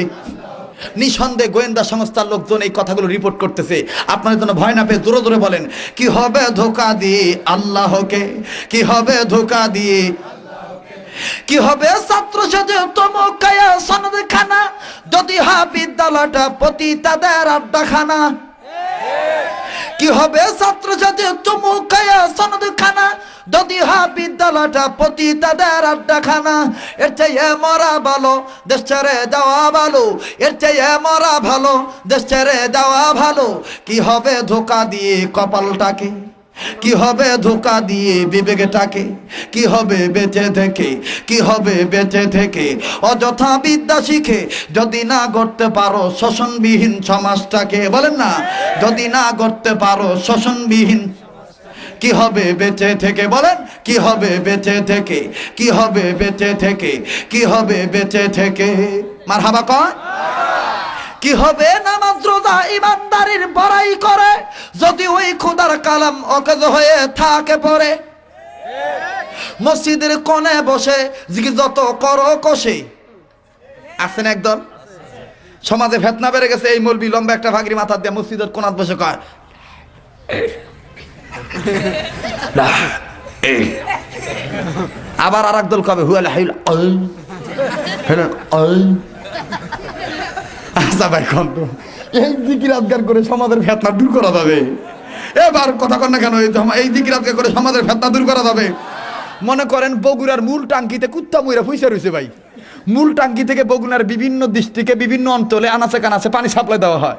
[SPEAKER 2] নিঃসন্দেহে গোয়েন্দা সংস্থার লোকজন এই কথাগুলো রিপোর্ট করতেছে। আপনাদের জন্য ভয় না পেয়ে জোরে জোরে বলেন কি হবে ধোকা দিয়ে আল্লাহকে, কি হবে ধোকা দিয়ে? কি হবে ছাত্র সাজে তমকায়া সনদ খানা, যদি হা বিদ্যালয়টা প্রতি তাদের আড্ডাখানা। কি হবে ছাত্র সাজে তমকায়া সনদ খানা, যদি হা বিদ্যালয়টা প্রতি তাদের আড্ডাখানা। এর চেয়ে মরা ভালো দেশ ছেড়ে যাওয়া ভালো, এর চেয়ে মরা ভালো দেশ ছেড়ে যাওয়া ভালো। কি হবে ধোকা দিয়ে কপালটাকে, কি হবে ধোকা দিয়ে বিবেকটাকে, কি হবে বেঁচে থেকে, কি হবে বেঁচে থেকে অযথা বিদ্যা শিখে যদি না গড়তে পারো শোষণবিহীন সমাজটাকে। বলেন না, যদি না গড়তে পারো শোষণবিহীন, কি হবে বেঁচে থেকে? বলেন, কি হবে বেঁচে থেকে, কি হবে বেঁচে থেকে, কি হবে বেঁচে থেকে? মারহাবা কয়। কি হবে নামাজ রোজা ইমানদারির বড়াই করে যদি ওই খোদার কালাম অকেজ হয়ে থাকে পড়ে। মসজিদের কোণে বসে যত করো কষে আছেন একদল সমাজে ফেতনা বেড়ে গেছে, এই মৌলবি লম্বা একটা ভাগরি মাথা দিয়ে মসজিদের কোণাত বসে কয় আবার আর একদল কবে হুয়াল হাইল আচ্ছা ভাই কন্ত এই জিকির আজগার করে সমাজের ফেতনা দূর করা যাবে? এবার কথা কর না কেন, এই জিকির আজগার করে সমাজের ফেতনা দূর করা যাবে? মনে করেন বগুড়ার মূল টাঙ্কিতে কুত্তা মুইরা ফুইসা রয়েছে ভাই, মূল টাঙ্কি থেকে বগুড়ার বিভিন্ন ডিস্ট্রিক্টে বিভিন্ন অঞ্চলে আনাচে কানাচে পানি সাপ্লাই দেওয়া হয়।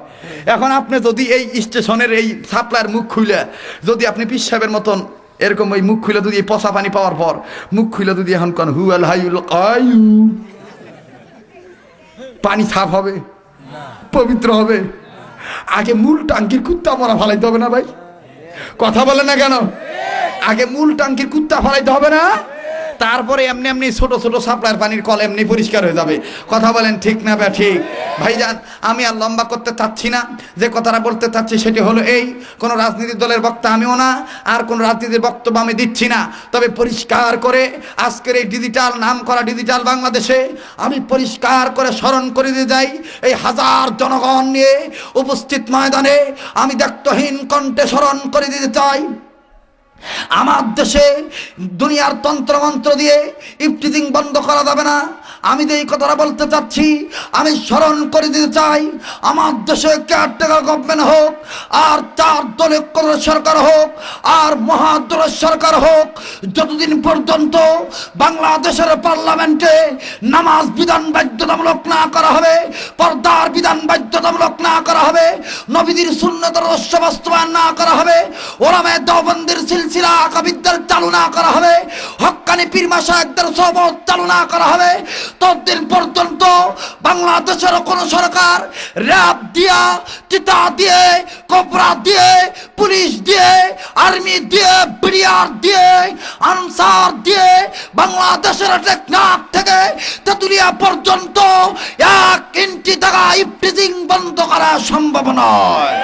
[SPEAKER 2] এখন আপনি যদি এই স্টেশনের এই সাপ্লাইয়ের মুখ খুলে যদি আপনি পীর সাহেবের মতন এরকম ওই মুখ খুলে যদি পচা পানি পাওয়ার পর মুখ খুলে যদি এখন কন হুয়াল হাইউল আয়ু, পানি সাফ হবে, পবিত্র হবে? আগে মূল টাঙ্কির কুত্তা মরা ফালাইতে হবে না ভাই? কথা বলে না কেন? আগে মূল টাঙ্কির কুত্তা ফালাইতে হবে না? তারপরে এমনি এমনি ছোট ছোট সাপ্লাইয়ের পানির কল এমনি পরিষ্কার হয়ে যাবে। কথা বলেন ঠিক না বা ঠিক? ভাইজান আমি আর লম্বা করতে চাচ্ছি না, যে কথাটা বলতে চাচ্ছি সেটি হলো এই, কোনো রাজনীতির দলের বক্তা আমিও না, আর কোনো রাজনীতির বক্তব্য আমি দিচ্ছি না। তবে পরিষ্কার করে আজকের এই ডিজিটাল নাম করা ডিজিটাল বাংলাদেশে আমি পরিষ্কার করে স্মরণ করে দিয়ে যাই, এই হাজার জনগণ নিয়ে উপস্থিত ময়দানে আমি দায়িত্বহীন কণ্ঠে স্মরণ করে দিতে চাই, আমার দেশে দুনিয়ার তন্ত্রমন্ত্র দিয়ে ইফটিজিং বন্ধ করা যাবে না। আমি যে এই কথাটা বলতে চাচ্ছি, আমি স্মরণ করে দিতে চাই, আমার দেশে কেয়ারটেকার গভর্নমেন্ট হোক, আর 4 দলীয় সরকার হোক, আর মহাদলের সরকার হোক, যতদিন পর্যন্ত বাংলাদেশের পার্লামেন্টে নামাজ বিধান বাধ্যতামূলক না করা হবে, পর্দার বিধান বাধ্যতামূলক না করা হবে, নবীদের সুন্নতের আদর্শ বাস্তবায়ন না করা হবে, ওলামায়ে দেওবন্দের সিলসিলা আকাবিরদের চালু না করা হবে, হক্কানি পীর মাশায়েখদের সোহবত চালু না করা হবে, ততদিন পর্যন্ত বাংলাদেশের কোন সরকার র‍্যাব দিয়া, চিতা দিয়ে, কোবরা দিয়ে, পুলিশ দিয়ে, আর্মি দিয়ে, বিডিআর দিয়ে, আনসার দিয়ে বাংলাদেশের টেকনাফ থেকে তেতুলিয়া পর্যন্ত 1 ইঞ্চি জায়গা ইফটিজিং বন্ধ করা সম্ভব নয়।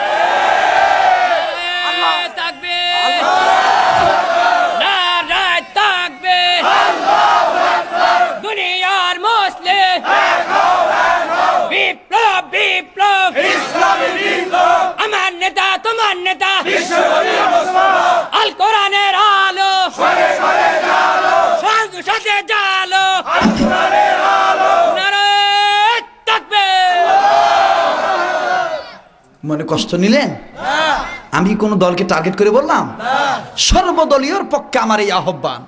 [SPEAKER 3] আমার নেতা তোমার নেতা আল কোরআনের আলো সাথে জালো নারায়ে তাকবীর।
[SPEAKER 2] মনে কষ্ট নিলেন? আমি কোন দলকে টার্গেট করে বললাম? সর্বদলীয় পক্ষে আমার এই আহ্বান,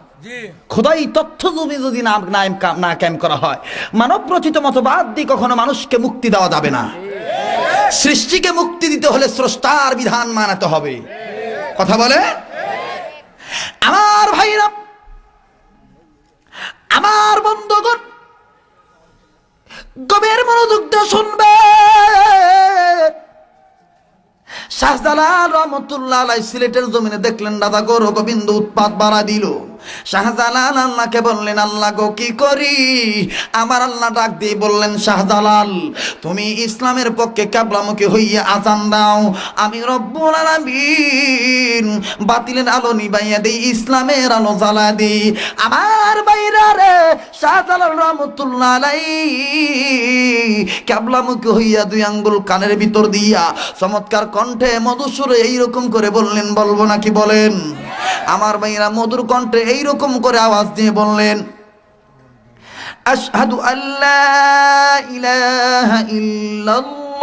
[SPEAKER 2] খোদাই তথ্য যদি না ক্যাম্প করা হয়, মানব রচিত মতবাদ দিয়ে কখনো মানুষকে মুক্তি দেওয়া যাবে না। সৃষ্টিকে মুক্তি দিতে হলে স্রষ্টার বিধান মানাতে হবে। কথা বলে আমার ভাইরা, আমার বন্ধুগণ, গভীর মনোযোগ দিয়ে শুনবে। শাহজালাল রহমতুল্লাহ আলাইহি সিলেটের জমিনে দেখলেন দাদা গৌর গোবিন্দ উৎপাত বাড়া দিল। শাহজালাল আল্লাহকে বললেন, আল্লাহ গো কি করি? আমার আল্লাহ ডাক দিয়ে বললেন, শাহজালাল তুমি ইসলামের পক্ষে কিবলামুখী হইয়া আযান দাও, আমি রব্বুল আলামিন বাতিলের আলো নিবাইয়া দেই, ইসলামের আলো জ্বালা দেই। আমার বাইরা রে, শাহজালাল রহমতুল্লাহ আলাইহি কিবলামুখী হইয়া 2 আঙ্গুল কানের ভিতর দিয়া চমৎকার কণ্ঠে মধুসুরে এইরকম করে বললেন, বলবো নাকি বলেন? আমার ভাইরা মধুর কণ্ঠে এইরকম করে আওয়াজ দিয়ে বললেন, আশহাদু আল্লা ইলাহা ইল্লাল্লাহ,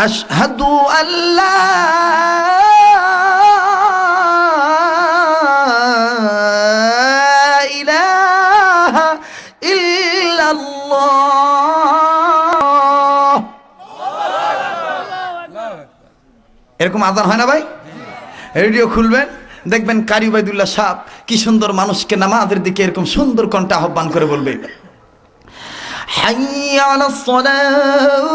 [SPEAKER 2] আশহাদু আল্লা ইলাহা ইল্লাল্লাহ,
[SPEAKER 1] এরকম আজান হয় না ভাই? রেডিও খুলবেন, দেখবেন কারি উবাইদুল্লাহ সাহেব কি সুন্দর মানুষকে নামাজের দিকে এরকম সুন্দর কণ্ঠে আহ্বান করে বলবে, হাইয়া আলাস সালাহ,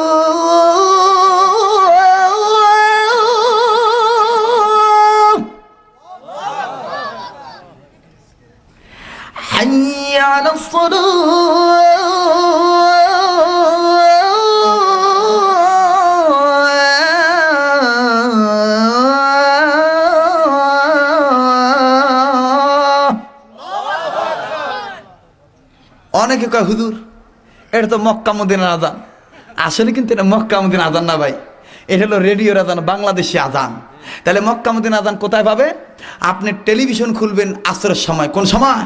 [SPEAKER 1] হাইয়া আলাস সালাহ। অনেকে কয় হুজুর এটা তো মক্কা মদিনার আজান। আসলে কিন্তু এটা মক্কা মদিনার আজান না ভাই, এটা হলো রেডিওর আজান, বাংলাদেশি আজান। তাহলে মক্কা মদিনার আজান কোথায় পাবে? আপনি টেলিভিশন খুলবেন আসরের সময়। কোন সময়?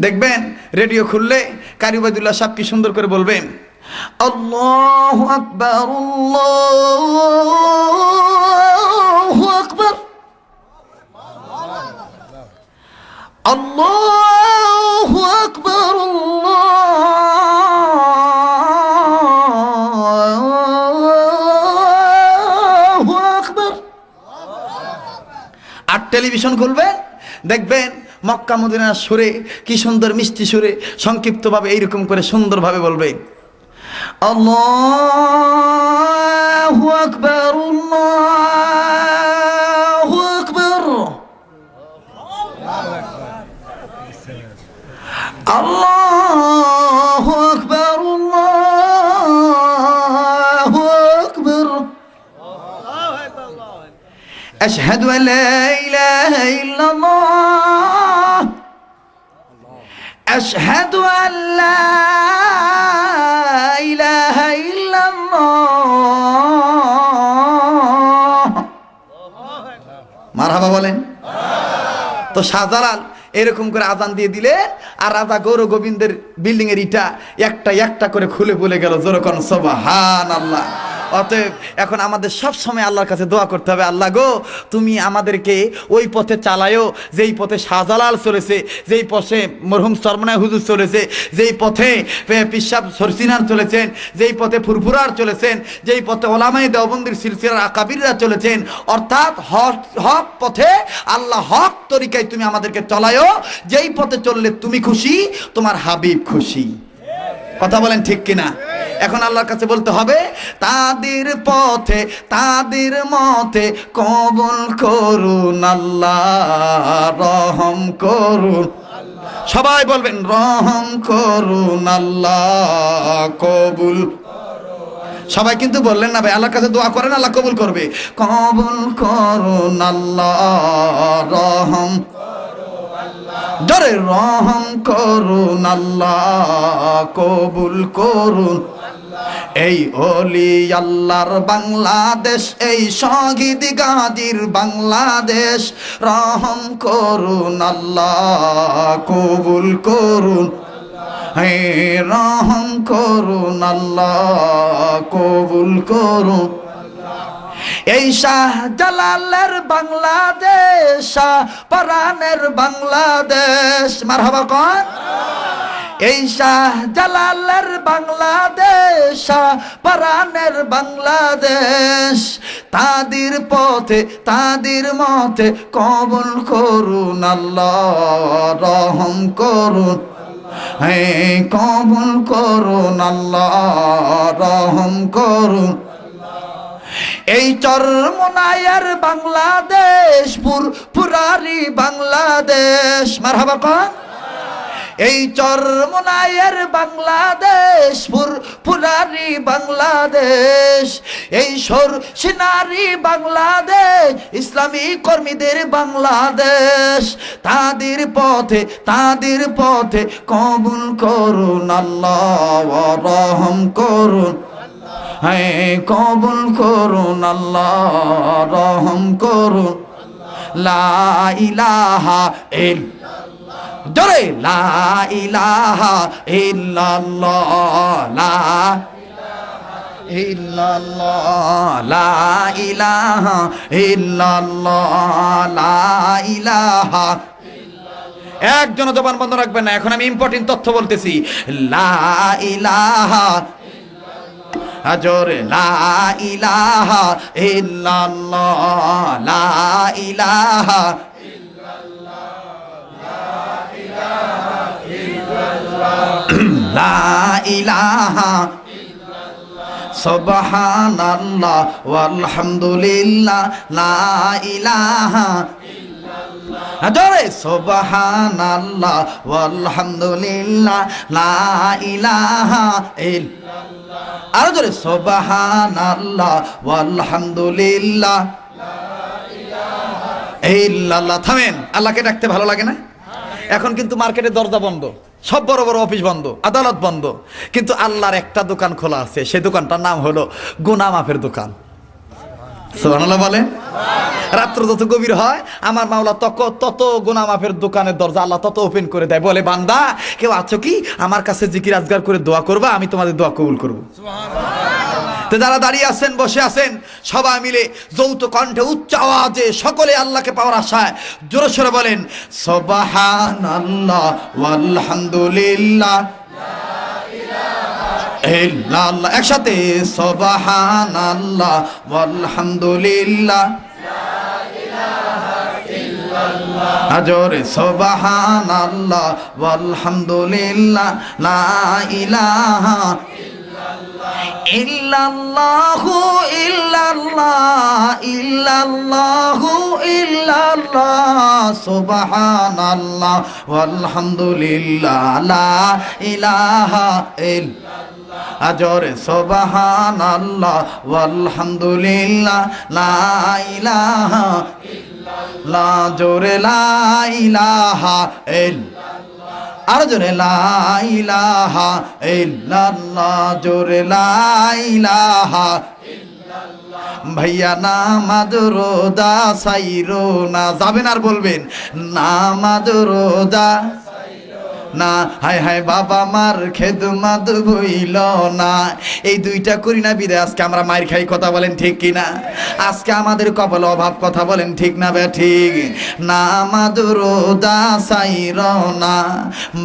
[SPEAKER 1] দেখবেন রেডিও খুললে কারি উবাইদুল্লাহ সাহেব কি সুন্দর করে বলবেন, আল্লাহু আকবার, আল্লাহু আকবার, আল্লাহু আকবার, আল্লাহু আকবার। আর টেলিভিশন খুলবে, দেখবেন মক্কা মদিনার সুরে কি সুন্দর মিষ্টি সুরে সংক্ষিপ্তভাবে এইরকম করে সুন্দরভাবে বলবে, আল্লাহু আকবার, আল্লাহু আকবার, আল্লাহু আকবার, আল্লাহু আকবার, আশহাদু আল্লা ইলাহা ইল্লাল্লাহ, আশহাদু আল্লা ইলাহা ইল্লাল্লাহ। মারহাবা বলেন তো। শাহজালাল এরকম করে আজান দিয়ে দিলে আর রাজা গৌর গোবিন্দের বিল্ডিং এর ইটা একটা একটা করে খুলে বলে গেল, জোরে কোন সুবহানাল্লাহ। অতএব এখন আমাদের সব সময় আল্লাহর কাছে দোয়া করতে হবে, আল্লাহ গো তুমি আমাদেরকে ওই পথে চালায়ও যেই পথে শাহজালাল চলেছে, যেই পথে মরহুম সরমনায় হুজুর চলেছে, যেই পথে পিসাব সরসিনার চলেছেন, যেই পথে ফুরফুরার চলেছেন, যেই পথে ওলামায়ে দেওবন্দির সিলসিলার আকাবিররা চলেছেন, অর্থাৎ হক পথে আল্লাহ হক তরিকায় তুমি আমাদেরকে চলায়ও, যেই পথে চললে তুমি খুশি, তোমার হাবিব খুশি। কথা বলেন ঠিক কিনা? এখন আল্লাহর কাছে বলতে হবে, তাদের পথে তাদের মতে কবুল করুন আল্লাহ, রহম করুন। সবাই বলবেন রহম করুন আল্লাহ, কবুল। সবাই কিন্তু বললেন না ভাই, আল্লাহর কাছে দোয়া করেন, আল্লাহ কবুল করবে। কবুল করুন আল্লাহ, রহম, জোরে রহম করুন আল্লাহ, কবুল করুন। এই ওলি আল্লাহর বাংলাদেশ, এই শহীদ গাজীর বাংলাদেশ, রহম করুন আল্লাহ, কবুল করুন। হে রহম করুন আল্লাহ, কবুল করুন। এই শাহজালালের বাংলাদেশ, শাহপরানের বাংলাদেশ, মারহাবা কোন? এই শাহজালালের বাংলাদেশ, শাহপরানের বাংলাদেশ, তাদের পথে তাদের মতে কবুল করুন আল্লাহ, রহম করুন। হে কবুল করুন আল্লাহ, রহম করুন। এই চরমনায়ের বাংলাদেশ, পুরারি বাংলাদেশ, মারহাবা কোন? এই চরমনায়ের বাংলাদেশ, পুরারি বাংলাদেশ, এই সরসিনারি বাংলাদেশ, ইসলামী কর্মীদের বাংলাদেশ, তাদের পথে কবুল করুন আল্লাহ, রহম করুন। হ্যাঁ কবুল করুন আল্লাহ, রহম করুন। লা ইলাহা ইল্লাল্লাহ, জোরে লা ইলাহা ইল্লাল্লাহ, লা ইল্লাল্লাহ, লা ইলাহা ইল্লাল্লাহ, লা ইলাহা। একজন জবান বন্ধ রাখবেন না, এখন আমি ইম্পর্টেন্ট তথ্য বলতেছি। লা ইলাহা
[SPEAKER 2] জোরে লা ইলাহা ইল্লাল্লাহ, লা ইলাহা লা ইলাহা সুবহানাল্লাহ ওয়ালহামদুলিল্লাহ, লা ইলাহা জোরে সুবহানাল্লাহ ওয়ালহামদুলিল্লাহ, লা ইলাহা ইল্লাল্লাহ, আরো জোরে সুবহানাল্লাহ ওয়ালহামদুলিল্লাহ, ইল্লাল্লাহ। থামেন, আল্লাহকে ডাকতে ভালো লাগে না? এখন কিন্তু মার্কেটের দরজা বন্ধ, সব বড় বড় অফিস বন্ধ, আদালত বন্ধ, কিন্তু আল্লাহর একটা দোকান খোলা আছে, সেই দোকানটার নাম হলো গুনাহ মাফের দোকান। সুবহানাল্লাহ বলে। রাত্র যত গভীর হয় আমার মাওলা তত গুনাহ মাফের দোকানের দরজা আল্লাহ তত ওপেন করে দেয়, বলে বান্দা কেউ আছো কি আমার কাছে জিকির আজগার করে দোয়া করবা, আমি তোমাদের দোয়া কবুল করব। তো যারা দাঁড়িয়ে আছেন, বসে আছেন, সবাই মিলে যৌথ কণ্ঠে উচ্চ আওয়াজে সকলে আল্লাহকে পাওয়ার আশায় জোরে সোরে বলেন সুবহানাল্লাহ ওয়ালহামদুলিল্লাহ, ইল্লাল্লাহ। একসাথে সুবহানাল্লাহ ওয়ালহামদুলিল্লাহ, জোরে সুবহানাল্লাহ ওয়ালহামদুলিল্লাহ, লা ইলাহা ইল্লাল্লাহু ইল্লাল্লাহ, ইল্লাল্লাহু ইল্লাল্লাহ, সুবহানাল্লাহ ওয়ালহামদুলিল্লাহ, লা ইলাহা ইল্লাল্লাহ, জোরে সুবহানাল্লাহ ওয়ালহামদুলিল্লাহ, লা ইলাহা ইল্লাল্লাহ, জোরে লা ইলাহা ইল্লাল্লাহ, আর জোরে লা ইলাহা ইল্লাল্লাহ, জোরে লা ইলাহা ইল্লাল্লাহ। ভাইয়া নামাজ রোজা সাইরো না, যাবেন আর বলবেন নামাজ রোজা না, হায় হায় বাবা মার খেদমত ভইল না, এই দুইটা করি না বিদায় আজকে আমরা মায়ের খাই, কথা বলেন ঠিক কিনা? আজকে আমাদের কপালে অভাব, কথা বলেন ঠিক না বে ঠিক? নামাজ রোজা সাইর না,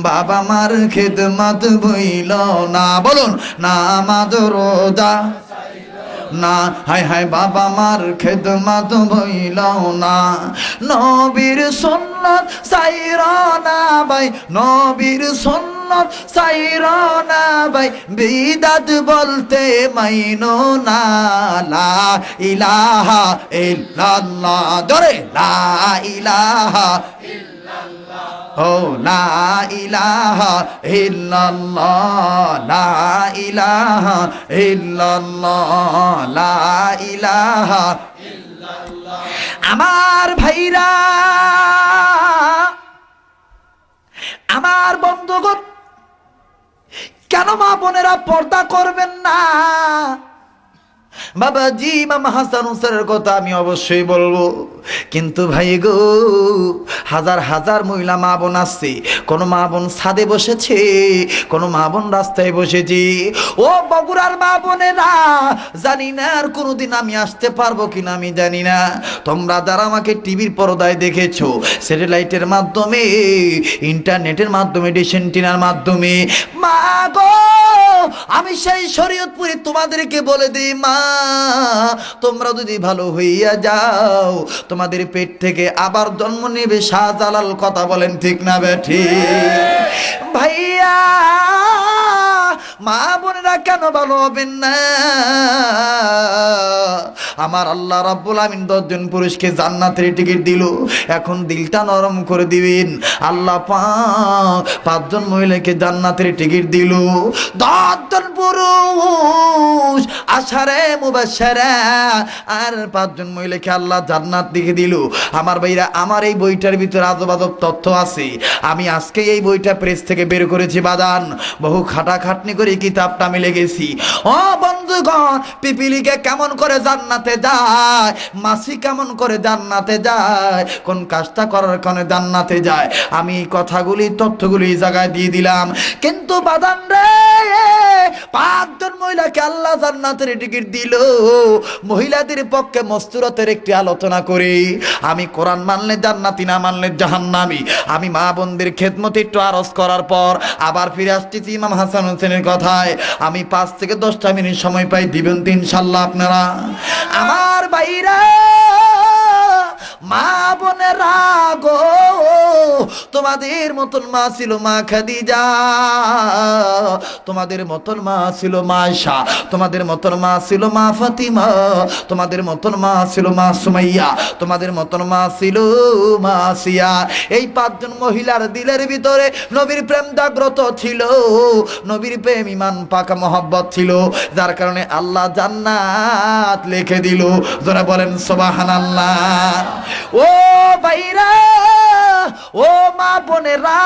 [SPEAKER 2] বাবা মার খেদমত ভইল না, বলুন নামাজ রোজা না, হায় হায় বাবা মার খেদমত ভইল না, নবীর সুন্নাত সাইর না ভাই, নবীর সুন্নাত সাইর না ভাই, বিদাত বলতে মাইনো না, লা ইলাহা ইল্লাল্লাহ, জোরে লা ইলাহা ও লা ইলাহা ইল্লাল্লাহ, লা ইলাহা ইল্লাল্লাহ, লা ইলাহা ইল্লাল্লাহ। আমার ভাইরা, আমার বন্ধুগণ, কেন মা বোনেরা পর্দা করবেন না? বাবাজি ইমাম হাসান হুসাইনের কথা আমি অবশ্যই বলবো, কিন্তু ভাই গো হাজার হাজার মহিলা মা বোন আসছে, কোন মা বোন ছাদে বসেছে, কোন মা বোন রাস্তায় বসেছে। ও বগুড়ার মা বোনেরা, জানি না আর কোনোদিন আমি আসতে পারবো কিনা আমি জানি না, তোমরা যারা আমাকে টিভির পর্দায় দেখেছো, স্যাটেলাইটের মাধ্যমে, ইন্টারনেটের মাধ্যমে, ডিশ অ্যান্টেনার মাধ্যমে, মা গো আমি সেই শরীয়তপুরে তোমাদেরকে বলে দিই, মা তোমরা যদি ভালো হইয়া যাও তোমাদের পেট থেকে আবার জন্ম নেবে শাহজালাল, কথা বলেন ঠিক না বেঠি? ভাইয়া মা বোনেরা কেন ভালো হবেন না? আমার আল্লাহ রাব্বুল আমিন 10 জন পুরুষকে জান্নাতের টিকিট দিল, এখন দিলটা নরম করে দিবেন। আল্লাহ পাক 5 জন মহিলাকে জান্নাতের টিকিট দিল, 10 জন পুরুষ আশারে মুবাশশারা, আর 5 জন মহিলাকে আল্লাহ জান্নাত দিয়ে দিল। আমার ভাইরা, আমার এই বইটার ভিতরে আজব আজব তথ্য আছে, আমি আজকে এই বইটা প্রেস থেকে বের করেছি বাদান, বহু খাটাখাটনি করে কিতাবটা মিলে গেছি। ও বন্ধুগণ, পিপিলিকে কেমন করে জান্নাতে যায়, মাছি কেমন করে জান্নাতে যায়, কোন কাজটা করার কারণে জান্নাতে যায়, আমি এই কথাগুলি তথ্যগুলি এই জায়গায় দিয়ে দিলাম। কিন্তু বাদান রে,
[SPEAKER 1] পাঁচজন মহিলাকে আল্লাহ জান্নাতের টিকিট দিল। মহিলাদের পক্ষে মস্তুরতের একটি আলোচনা করি। আমি কোরআন মানলে জান্নাতি, না মানলে জাহান্নামী। আমি মা বোনদের খেদমতে একটু আরজ করার পর আবার ফিরে আসতেছি ইমাম হাসান হোসেনের কথায়। আমি 5 থেকে 10টা মিনিট সময় পাই, দিবেন তো ইনশাল্লাহ আপনারা? আমার বাইরা, মা বোনেরা গো, তোমাদের মতন মা ছিল মা খাদিজা, তোমাদের মতন মা ছিল মা আয়েশা, তোমাদের মতন মা ছিল মা ফাতিমা, তোমাদের মতন মা ছিল মা সুমাইয়া, তোমাদের মতন মা ছিল মা আসিয়া। এই 5জন মহিলার দিলের ভিতরে নবীর প্রেম জাগ্রত ছিল, নবীর প্রেম ইমান পাকা মহব্বত ছিল, যার কারণে আল্লাহ জান্নাত লিখে দিল। যারা বলেন সুবহানাল্লাহ। ও ভাইরা, ও মা বোনেরা,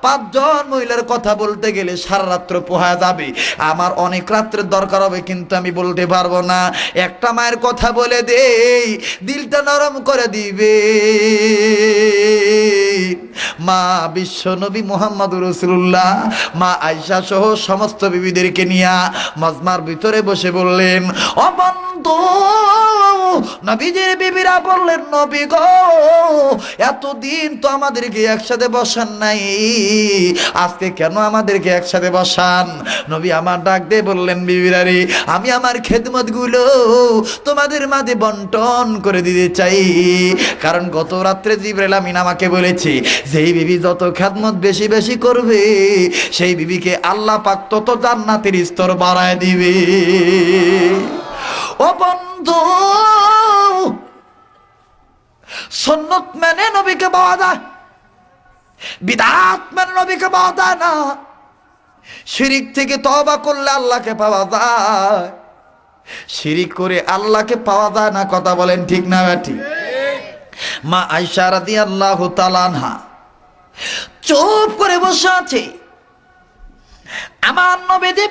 [SPEAKER 1] 5জন মহিলার কথা বলতে গেলে সারা রাত্র পোহা যাবে। আমার অনেক রাত্রের দরকার হবে, কিন্তু আমি বলতে পারবো না। একটা মায়ের কথা বলে দেই, দিলটা নরম করে দিবে। মা বিশ্ব নবী মুহাম্মদুর রাসূলুল্লাহ মা আয়েশা সহ সমস্ত বিবিদেরকে নিয়ে মজমার ভিতরে বসে বললেন, ও বন্ধু, নবীজির বিবিরা বললেন, নবী গো, এতদিন তো আমাদেরকে একসাথে বসান নাই, আজকে কেন আমাদেরকে একসাথে বসান? নবী আমার ডাক দিয়ে বললেন, বিবিরা রে, আমি আমার খেদমত গুলো তোমাদের মাঝে বন্টন করে দিতে চাই। কারণ গত রাত্রে জিবরাইল আমিন আমাকে বলেছে, যেই বিবি যত খেদমত বেশি বেশি করবে, সেই বিবিকে আল্লাহ পাক তত জান্নাতের স্তর বাড়ায় দিবে। ও বন্ধু, সুন্নত মেনে নবীকে পাওয়া যায়, বিদআত মেনে নবীকে পাওয়া যায় না। শিরিক থেকে তওবা করলে আল্লাহকে পাওয়া যায়, শিরিক করে আল্লাহকে পাওয়া যায় না। কথা বলেন ঠিক না ঠিক? মা আয়েশা রাদিয়াল্লাহু তাআলা আনহা চুপ করে বসে আছে। আমার নবীজি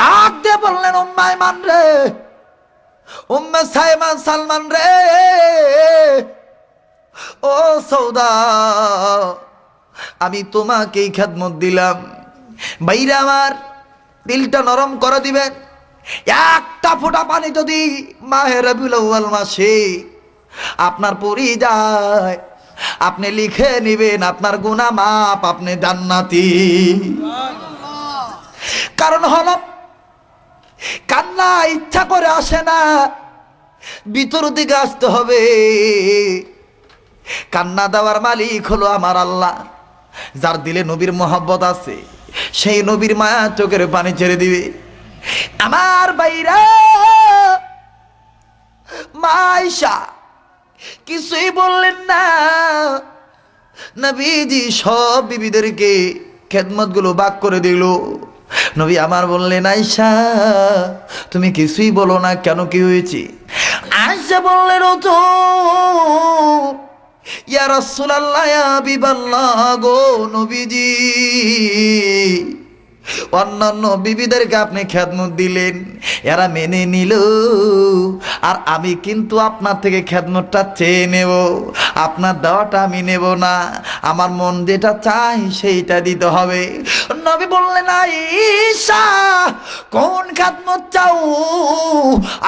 [SPEAKER 1] ডাক দিয়ে বললেন, উম্মে আইমান রে, উম্মে সাইমান সালমান রে, ও সৌদা, আমি তোমাকেই খেদমত দিলাম। বাইরে আমার দিলটা নরম করে দিবেন। একটা ফোঁটা পানি যদি মাহে রবিউল আউয়াল মাসে আপনার পড়ে যায়, আপনি লিখে নিবেন আপনার গুনাহ মাপ, আপনি জান্নাতি। কারণ হলো কান্না ইচ্ছা করে আসে না, ভিতর দিকে আসতে হবে। কান্না দেওয়ার মালিক হলো আমার আল্লাহ। যার দিলে নবীর মহব্বত আছে, সেই নবীর মায়া চোখের পানি ছেড়ে দিবে। আমার বাইরা, মা আয়েশা কিছুই বললেন না। নবীজি সব বিবিদেরকে খেদমত গুলো ভাগ করে দিল। নবী আমার বললেন, আয়েশা তুমি কিছুই বলো না কেন, কি হয়েছে? আয়েশা বললেন, ও তো ইয়া রাসূলুল্লাহ, ইয়া হাবিবাল্লাহ গো নবীজি, অন্যান্য বিবিদেরকে আপনি খেদমত দিলেন, এরা মেনে নিল, আর আমি কিন্তু আপনার থেকে খেদমতটা চেয়ে নেব, আপনার দেওয়াটা আমি নেব না। আমার মন যেটা চাই সেইটা দিতে হবে। নবী বললেন, আয়েশা কোন খেদমত চাও?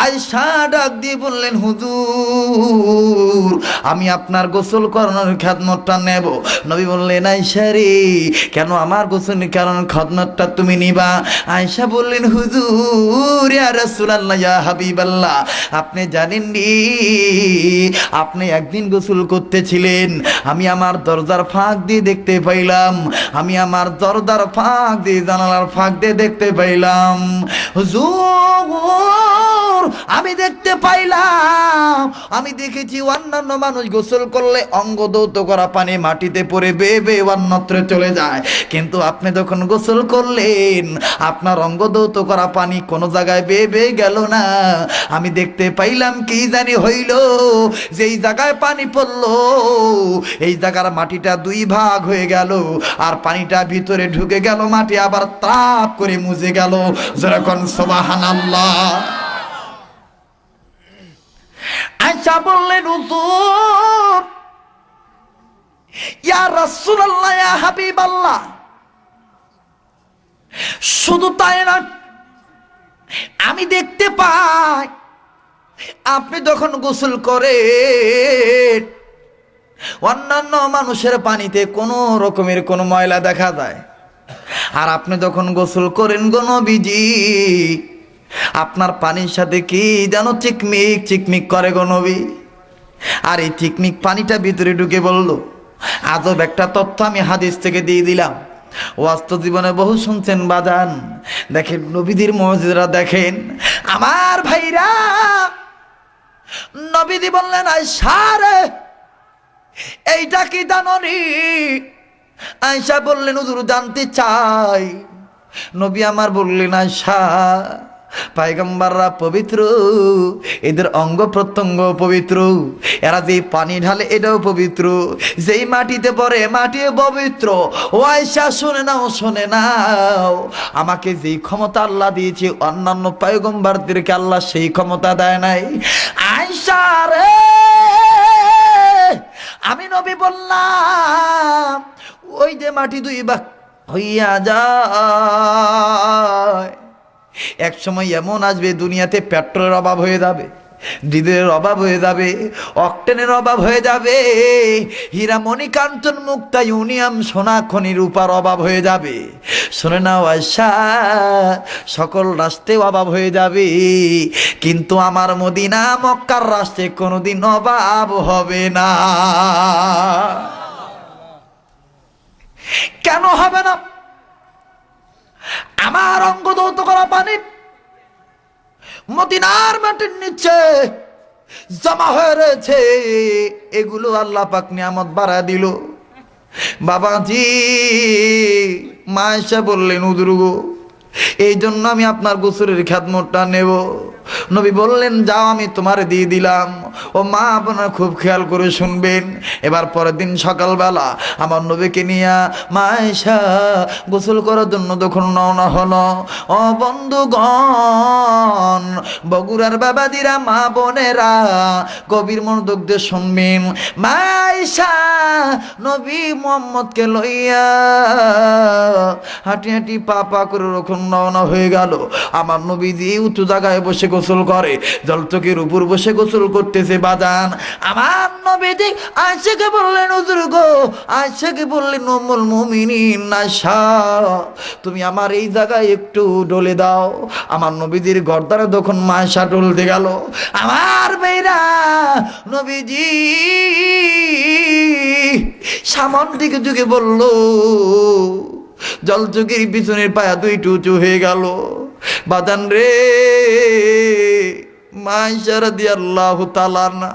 [SPEAKER 1] আয়েশা ডাক দিয়ে বললেন, হুজুর আমি আপনার গোসল করানোর খেদমতটা নেব। নবী বললেন, আয়েশা রে, কেন আমার গোসল করানোর খেদমতটা তুমি নিবা? আয়েশা বললেন, হুজুর ইয়া রাসূলুল্লাহ, ইয়া হাবিবাল্লাহ, আপনি জানেন নি, আপনি একদিন গোসল করতেছিলেন, আমি আমার দরজার ফাঁক দিয়ে দেখতে পাইলাম, আমি আমার দরজার ফাঁক দিয়ে, জানালার ফাঁক দিয়ে দেখতে পাইলাম, হুজুর আমি দেখতে পাইলাম, আমি দেখেছি অন্যান্য মানুষ গোসল করলে অঙ্গ দৌত করা পানি মাটিতে পড়ে বেয়ে বেয়ে অন্যত্র চলে যায়, কিন্তু আপনি যখন গোসল করলেন আপনার অঙ্গ দৌত করা পানি কোনো জায়গায় বেয়ে বেয়ে গেল না। আমি দেখতে পাইলাম কি জানি হইল, যেই জায়গায় পানি পড়লো এই জায়গার মাটিটা 2 ভাগ হয়ে গেল, আর পানিটা ভিতরে ঢুকে গেল, মাটি আবার তাপ করে মুছে গেল। যেরকম সুবহানাল্লাহ। আয়েশা বললেন, হুজুর ইয়া রাসূলুল্লাহ, ইয়া হাবিবাল্লাহ,
[SPEAKER 2] শুধু তাই না, আমি দেখতে পাই আপনি যখন গোসল করেন অন্যান্য মানুষের পানিতে কোনো রকমের কোনো ময়লা দেখা যায়, আর আপনি যখন গোসল করেন গো নবীজি আপনার পানির সাথে কি যেন চিকমিক চিকমিক করে গো নবী। আর এই চিকমিক পানিটা ভিতরে ঢুকে বলল, আজব একটা তথ্য আমি হাদিস থেকে দিয়ে দিলাম, বাস্তব জীবনে বহু শুনছেন বাজান। দেখেন নবীদের মুজিজা দেখেন আমার ভাইরা। নবীজি বললেন আয়েশা রে এইটা কি জাননি? আয়েশা বললেন হুজুর জানতে চাই। নবী আমার বললেন আয়েশা পয়গম্বররা পবিত্র, এদের অঙ্গ প্রত্যঙ্গ পবিত্র, এরা যে পানি ঢালে এটাও পবিত্র, যেই মাটিতে পড়ে মাটিও পবিত্র। ও আয়েশা শুনে নাও শুনে নাও, আমাকে যেই ক্ষমতা আল্লাহ দিয়েছে অন্যান্য পয়গম্বরদেরকে আল্লাহ সেই ক্ষমতা দেয় নাই। আয়েশা রে আমি নবী বললাম ওই যে মাটি দুই ভাগ হইয়া যায়, এক সময় এমন আসবে দুনিয়াতে পেট্রোলের অভাব হয়ে যাবে, ডিজেলের অভাব হয়ে যাবে, অকটেনের অভাব হয়ে যাবে, হীরা মণিকাঞ্চন মুক্তা ইউনিয়াম সোনা খনি রূপার অভাব হয়ে যাবে। শুনে নাও আয়েশা সকল রাষ্ট্রে অভাব হয়ে যাবে, কিন্তু আমার মদিনা মক্কার রাষ্ট্রে কোনোদিন অভাব হবে না। কেন হবে না? আমার অঙ্গ দৌত করা পানি মদিনার মাটির নিচে জমা হয়ে রয়েছে, এগুলো আল্লাহ পাক নিয়ামত বাড়া দিল। বাবাজি মা এসে বললেন হুজুর গো এই জন্য আমি আপনার গোসলের খেদমতটা নেব। নবী বললেন যাও আমি তোমার দিয়ে দিলাম। ও মা আপনারা খুব খেয়াল করে শুনবেন। এবার পরের দিন সকালবেলা আমার নবীকে নিয়ে মা আয়েশা গোসল করার জন্য যখন রওনা হলো, ও বন্ধুগণ বগুড়ার বাবাদিরা মা বোনেরা গভীর মনোযোগ দিয়ে শুনবেন। মা আয়েশা নবী মুহাম্মদকে লইয়া হাঁটি হাঁটি পা পা করে যখন রওনা হয়ে গেল, আমার নবীজি উঁচু জায়গায় বসে গোসল করে, জলচকের উপর বসে গোসল করতেছে বাজান। আমার নবীজি আয়েশাকে বললেন হুজুর গো, আয়েশাকে বললেন উম্মুল মুমিনিন আয়েশা তুমি আমার এই জায়গায় একটু ডলে দাও। আমার নবীজির গর্দানে যখন আয়েশা ডলতে গেল, আমার মেয়েরা নবীজি সামন দিকে যুগে বলল, জলচকের পিছনের পায়া দুইটু উঁচু হয়ে গেল। বাজান রে মা আয়েশা রাদিয়াল্লাহু তাআলা না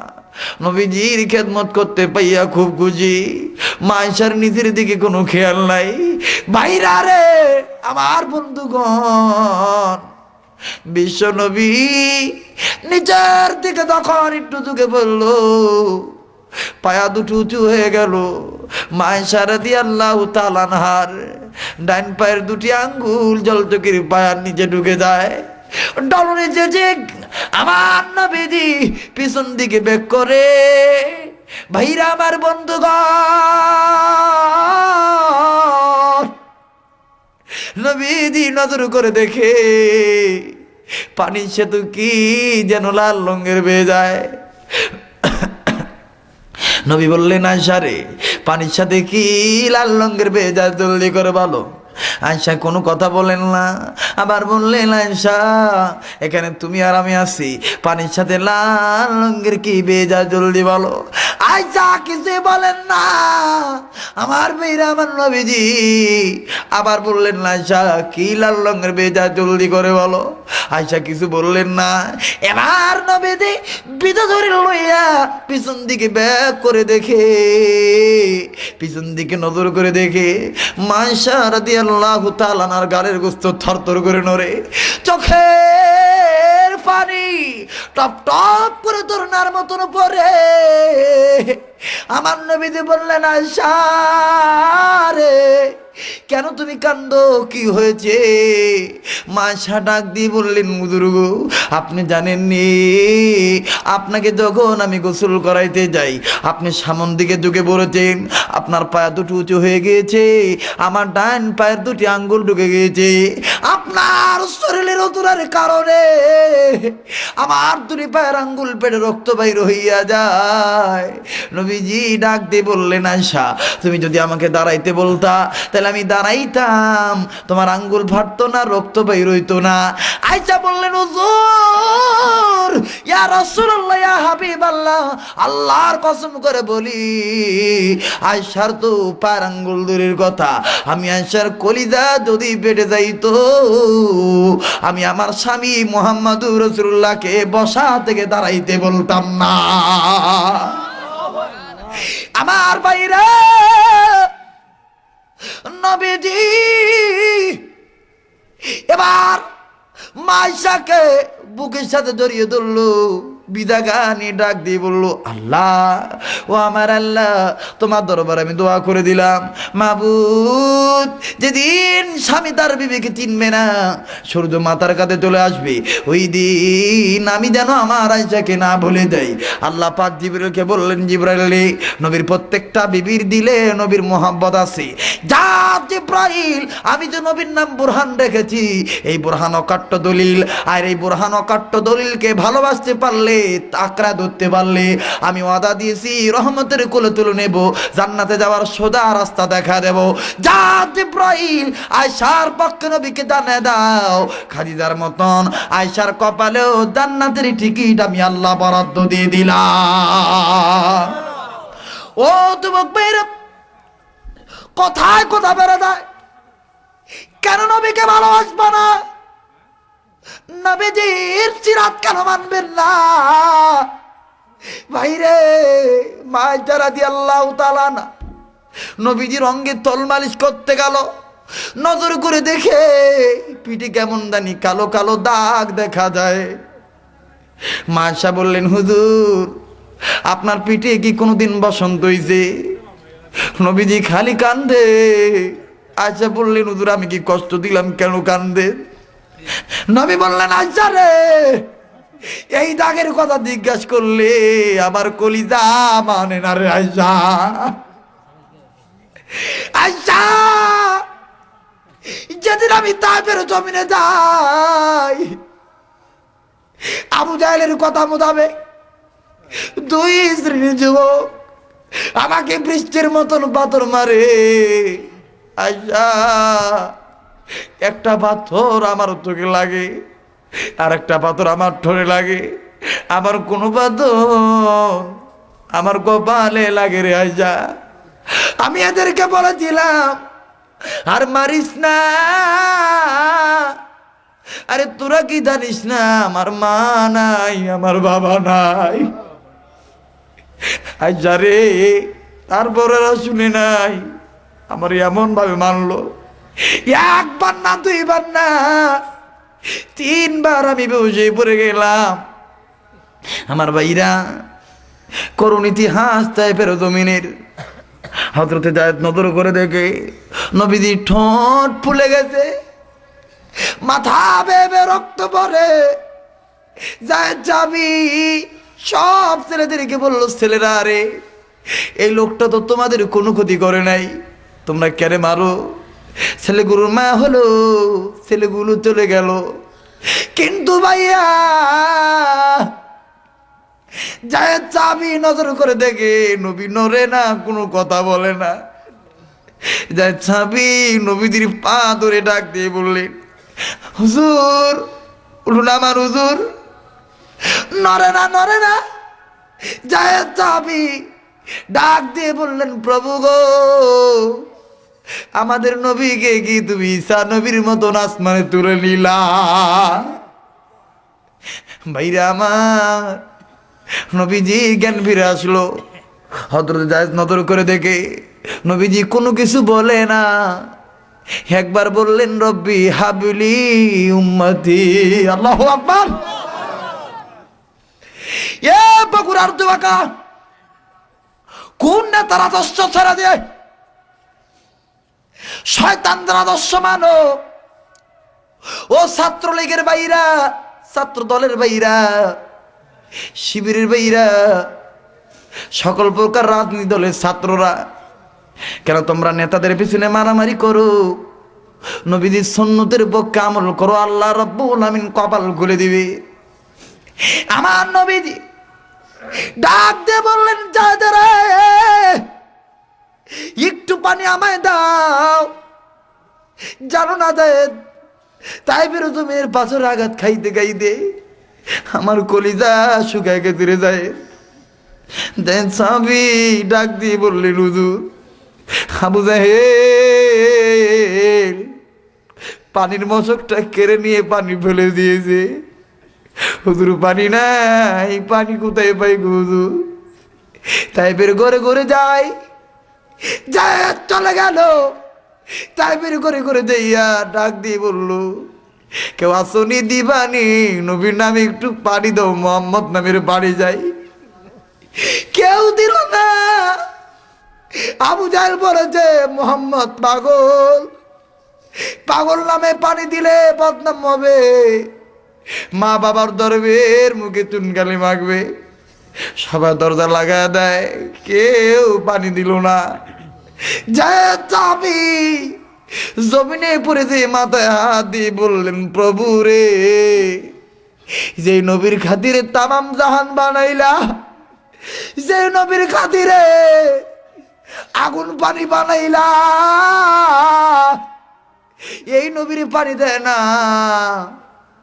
[SPEAKER 2] নবীজির খেদমত করতে পাইয়া খুব খুশি। মা আয়েশার নিজের দিকে কোনো খেয়াল নাই। ভাইরা রে আমার বন্ধুগণ বিশ্ব নবী নিজের দিকে তখন একটু যুগে বলল, পায়া দুটো উঁচু হয়ে গেল। মা আয়েশা রাদিয়াল্লাহু তাআলা আনহার ডাইন পায়ের দুটি আঙ্গুল জলচকের পায়ার নিচে ঢুকে যায়। ডলনে যে আমার নবীজি পিছন দিকে বেক করে। ভাইরা আমার বন্ধুগণ নবীজি নজর করে দেখে পানির সেতু কি যেন লাল রঙের বেয়ে যায়। নবী বললেন আয়েশা রে পানির সাথে কি লাল রঙের বেয়ে যায় জলদি করে বলো। আয়েশা কোনো কথা বলেন না, আবার বললেন আয়েশা এখানে তুমি আর আমি আছি, পানির সাথে লাল রঙের কি বেয়ে যায় জলদি বলো। আয়েশা কিছু বলেন না। আমার মেয়েরা আমার নবীজি আবার বললেন আয়েশা কি লাল রঙের বেয়ে যায় জলদি করে বলো। আয়েশা কিছু বললেন না। এবার নবীজি বিধা ধরে লইয়া পিছন দিকে ব্যাক করে দেখে, পিছন দিকে নজর করে দেখে মা আয়েশা রাদিয়াল্লাহু তাআলা আনহার গালের গোস্ত থরথর করে নড়ে, চোখের পানি টপ টপ করে ধরনার মতন পড়ে। আমার নবীজি বললেন আয়েশা রে কেন তুমি কান্দো, কি হয়েছে? মা আয়েশা ডাক দিয়ে বললেন হুজুর গো আপনি জানেননি আপনাকে যখন আমি গোসল করাইতে যাই আপনি সামন দিকে ঢুকে পড়েছেন, আপনার পায়া দুটো উঁচু হয়ে গিয়েছে, আমার ডান পায়ের দুটি আঙ্গুল ঢুকে গিয়েছে, আপনার শরীরের ওজনের কারণে আমার দুই পায়ের আঙ্গুল পেটে রক্ত বাইর হইয়া যায়। নবীজি ডাক দিয়ে বললেন, আয়েশা তুমি যদি আমাকে দাঁড়াইতে বলতা তাহলে আমি দাঁড়াইতাম, তোমার আঙ্গুল ফাটতো না, রক্ত বাইর হইতো না। আয়েশা বললেন, হুজুর ইয়া রাসূলুল্লাহ ইয়া হাবিবাল্লাহ, আল্লাহর কসম করে বলি আয়েশার তো পায়ের আঙ্গুল দূরের কথা, আমি আয়েশার কলিজা যদি পেটে যাইতো আমি আমার স্বামী মুহাম্মদুর রাসূলুল্লাহকে বসা থেকে দাঁড়াইতে বলতাম না। আমার ভাইরা, নবীজি এবার মাইশাকে বুকের সাথে জড়িয়ে ধরলো, বিদাগানি ডাক দিয়ে বললো, আল্লাহ ও আমার আল্লাহ, তোমার দরবারে আমি দোয়া করে দিলাম, মাবুদ যেদিন স্বামী তার বিবিকে চিনবে না, সূর্য মাথার কাছে চলে আসবে, ওই দিন আমি যেন আমার আয়েশাকে না ভুলে যাই। আল্লাহ পাক জিবরাইলকে বললেন, জিবরাইল নবীর প্রত্যেকটা বিবির দিলে নবীর মোহাব্বত আছে, যা জিবরাইল আমি যে নবীর নাম বুরহান রেখেছি, এই বুরহান অকাট্য দলিল, আর এই বুরহান অকাট্য দলিলকে ভালোবাসতে পারলে, আঁকড়া ধরতে পারলে আমি ওয়াদা দিয়েছি রহমতের কোলে তুলে নেব, জান্নাতে যাওয়ার সোজা রাস্তা দেখা দেব। যা জিবরাইল আয়েশার পক্ষে নবীকে জানিয়ে দাও, খাদিজার মতন আয়েশার কপালেও জান্নাতের টিকিট আমি আল্লাহ বরাদ্দ দিয়ে দিলাম। ও যুবক ভাইরা, কথায় কথা বেড়ে যায়, কেন নবীকে ভালোবাসবা না? নবীজির সিরাত কেন মানবেন না? ভাইরে, মায়েশা রাদিয়াল্লাহু তাআলা না নবীজির অঙ্গে তল মালিশ করতে গেল, নজর করে দেখে পিঠে কেমন জানি কালো কালো দাগ দেখা যায়। মায়েশা বললেন, হুজুর আপনার পিঠে কি কোনোদিন বসন্ত হইছে? নবীজি খালি কান্দে। আয়েশা বললেন, হুজুর আমি কি কষ্ট দিলাম, কেন কান্দে? নবী বললেন, আয়েশা রে, এই দাগের কথা জিজ্ঞাসা করলে আমার কলিজা মানে না রে আয়েশা। আয়েশা, যেদিন আমি তায়েফের জমিনে যাই, আবু জাহেলের কথা মোতাবেক দুই শ্রেণীর যুবক আমাকে বৃষ্টির মতন পাথর মারে। আয়েশা, একটা পাথর আমার চোখে লাগে, আর একটা পাথর আমার ঠোঁটে লাগে, আবার কোনো পাথর আমার কপালে লাগে রে আয়েশা। আমি এদেরকে বলেছিলাম, আর মারিস না, আরে তোরা কি জানিস না আমার মা নাই, আমার বাবা নাই। আয়েশা রে, তারপরে শুনে নাই, আমার এমন ভাবে মানলো, একবার না দুইবার না, তিনবার আমি বেহুশ পড়ে গেলাম। আমার ভাইরা, করুণ ইতিহাস তায়েফের জমিনের। হযরতে যায়েদ নজর করে দেখে নবীজি ঠোঁট ফুলে গেছে, মাথা বেয়ে রক্ত পড়ে। যায়েদ যাবি সব ছেলেদেরকে বললো, ছেলেরা রে, এই লোকটা তো তোমাদের কোনো ক্ষতি করে নাই, তোমরা কেন মারো? ছেলেগুলোর মা হলো, ছেলেগুলো চলে গেল, কিন্তু ভাইয়া যায়েদ চাবি নজর করে দেখে নবী নড়ে না, কোনো কথা বলে না। যায়েদ চাবি নবীদের পা ধরে ডাক দিয়ে বললেন, হুজুর উঠুন আমার হুজুর। নড়ে না, নড়ে না। যায়েদ চাবি ডাক দিয়ে বললেন, প্রভু গো, আমাদের নবীকে কি তুমি ঈসা নবীর মতন আসমানে তুলে নিলা? ভাইরা আমার, নবীজি জ্ঞান ফিরে আসলো। হযরত যায়েদ নজর করে দেখে নবীজি কোনো কিছু বলে না, একবার বললেন, রব্বি হাবলি উম্মতি। আল্লাহু আকবার। এ বগুড়ার যুবকা, কোন নেতার আদর্শ ছেড়ে দিয়ে শয়তানদের আদর্শ মানো? ও ছাত্রলীগের বাইরা, ছাত্র দলের বাইরা, শিবিরের বাইরা, সকল প্রকার রাজনীতি দলের ছাত্ররা, কেন তোমরা নেতাদের পিছনে মারামারি করো?
[SPEAKER 1] নবীজির সুন্নতের পক্ষে আমল করো, আল্লাহ রাব্বুল আমিন কপাল খুলে দিবে। আমার নবীজি ডাক দিয়ে বললেন, যাদের একটু পানি আমায় দাও। জানো না জায়েদ, তাইফের জমির পাথর আঘাত খাইতে খাইতে আমার কলিজা শুকায় গেছে যায়। দেন সাহাবী ডাক দিয়ে বললেন, হুজুর আবু জাহেল পানির মশকটা কেড়ে নিয়ে পানি ফেলে দিয়েছে। হুজুর পানি নাই, পানি কোথায় পাই গো হুজুর? তাইফের ঘরে ঘরে যাই, জায়েদ চলে গেল। তাইফের ঘরে ঘরে যাইয়া ডাক দিয়ে বললো, কেউ আসনি দিবানি, নবীর নামে একটু পানি দাও, মোহাম্মদ নামের বাড়ি যাই। কেউ দিল না। আবু জাহেল বলেছে, মোহাম্মদ পাগল, পাগল নামে পানি দিলে বদনাম হবে, মা বাবার দরবের মুখে চুনকালি মাখবে। সবাই দরজা লাগা দেয়, কেউ পানি দিল না। যায় চাবি জমিনে পড়েছে, মাথায় হাত দিয়ে বললেন, প্রভু রে, যে নবীর খাতিরে তামাম জাহান বানাইলা, যে নবীর খাতিরে আগুন পানি বানাইলা, এই নবীর পানি দেয় না,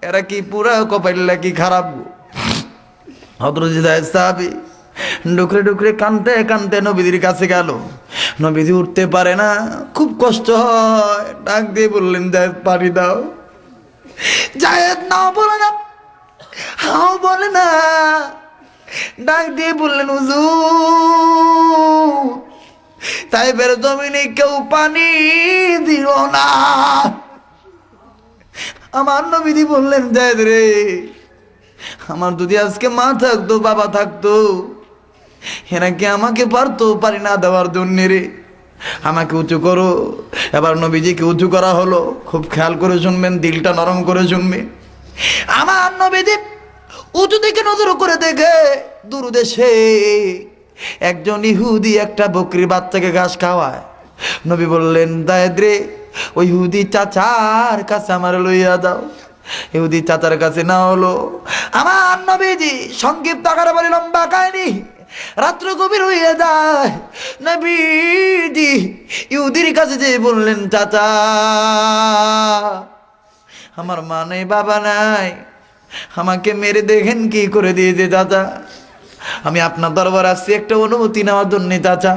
[SPEAKER 1] এরা কি পুরা কপাইলা কি খারাপ? হযরত যায়েদ সাহাবী ডুকরে ডুকরে কানতে কানতে নবীদের কাছে গেল। নবীজি উঠতে পারে না, খুব কষ্ট হয়। ডাক দিয়ে বললেন, যায়েদ পানি দাও। যায়েদ নাও বলে না, হাও বলে না। ডাক দিয়ে বললেন, হুজুর তাইফের জমিনে কেউ পানি দিল না। আমার নবীজি বললেন, যায়েদ রে, আমার যদি আজকে মা থাকতো, বাবা থাকতো, এরা কি আমাকে পারতো পারি না দেওয়ার জন্য রে? আমাকে উঁচু করো। এবার নবীজিকে উঁচু করা হলো। খুব খেয়াল করে শুনবেন, দিলটা নরম করে শুনবেন। আমার নবীজি উঁচু দিকে নজর করে দেখে দূর দেশে একজন ইহুদি একটা বকরির বাচ্চাকে ঘাস খাওয়ায়। নবী বললেন, যায়েদ রে, ওই ইহুদি চাচার কাছে আমার লইয়া দাও। ইহুদি চাচার কাছে না হলো। আমার নবীজি সংক্ষিপ্ত আকারে বলে, লম্বা কাহিনী, রাত্র গভীর হইয়া যায়। নবীজি ইহুদির কাছে যে বললেন, চাচা আমার মা নেই, বাবা নাই, আমাকে মেরে দেখেন কি করে দিয়েছে চাচা। আমি আপনার দরবার আসছি একটা অনুমতি নেওয়ার জন্য। চাচা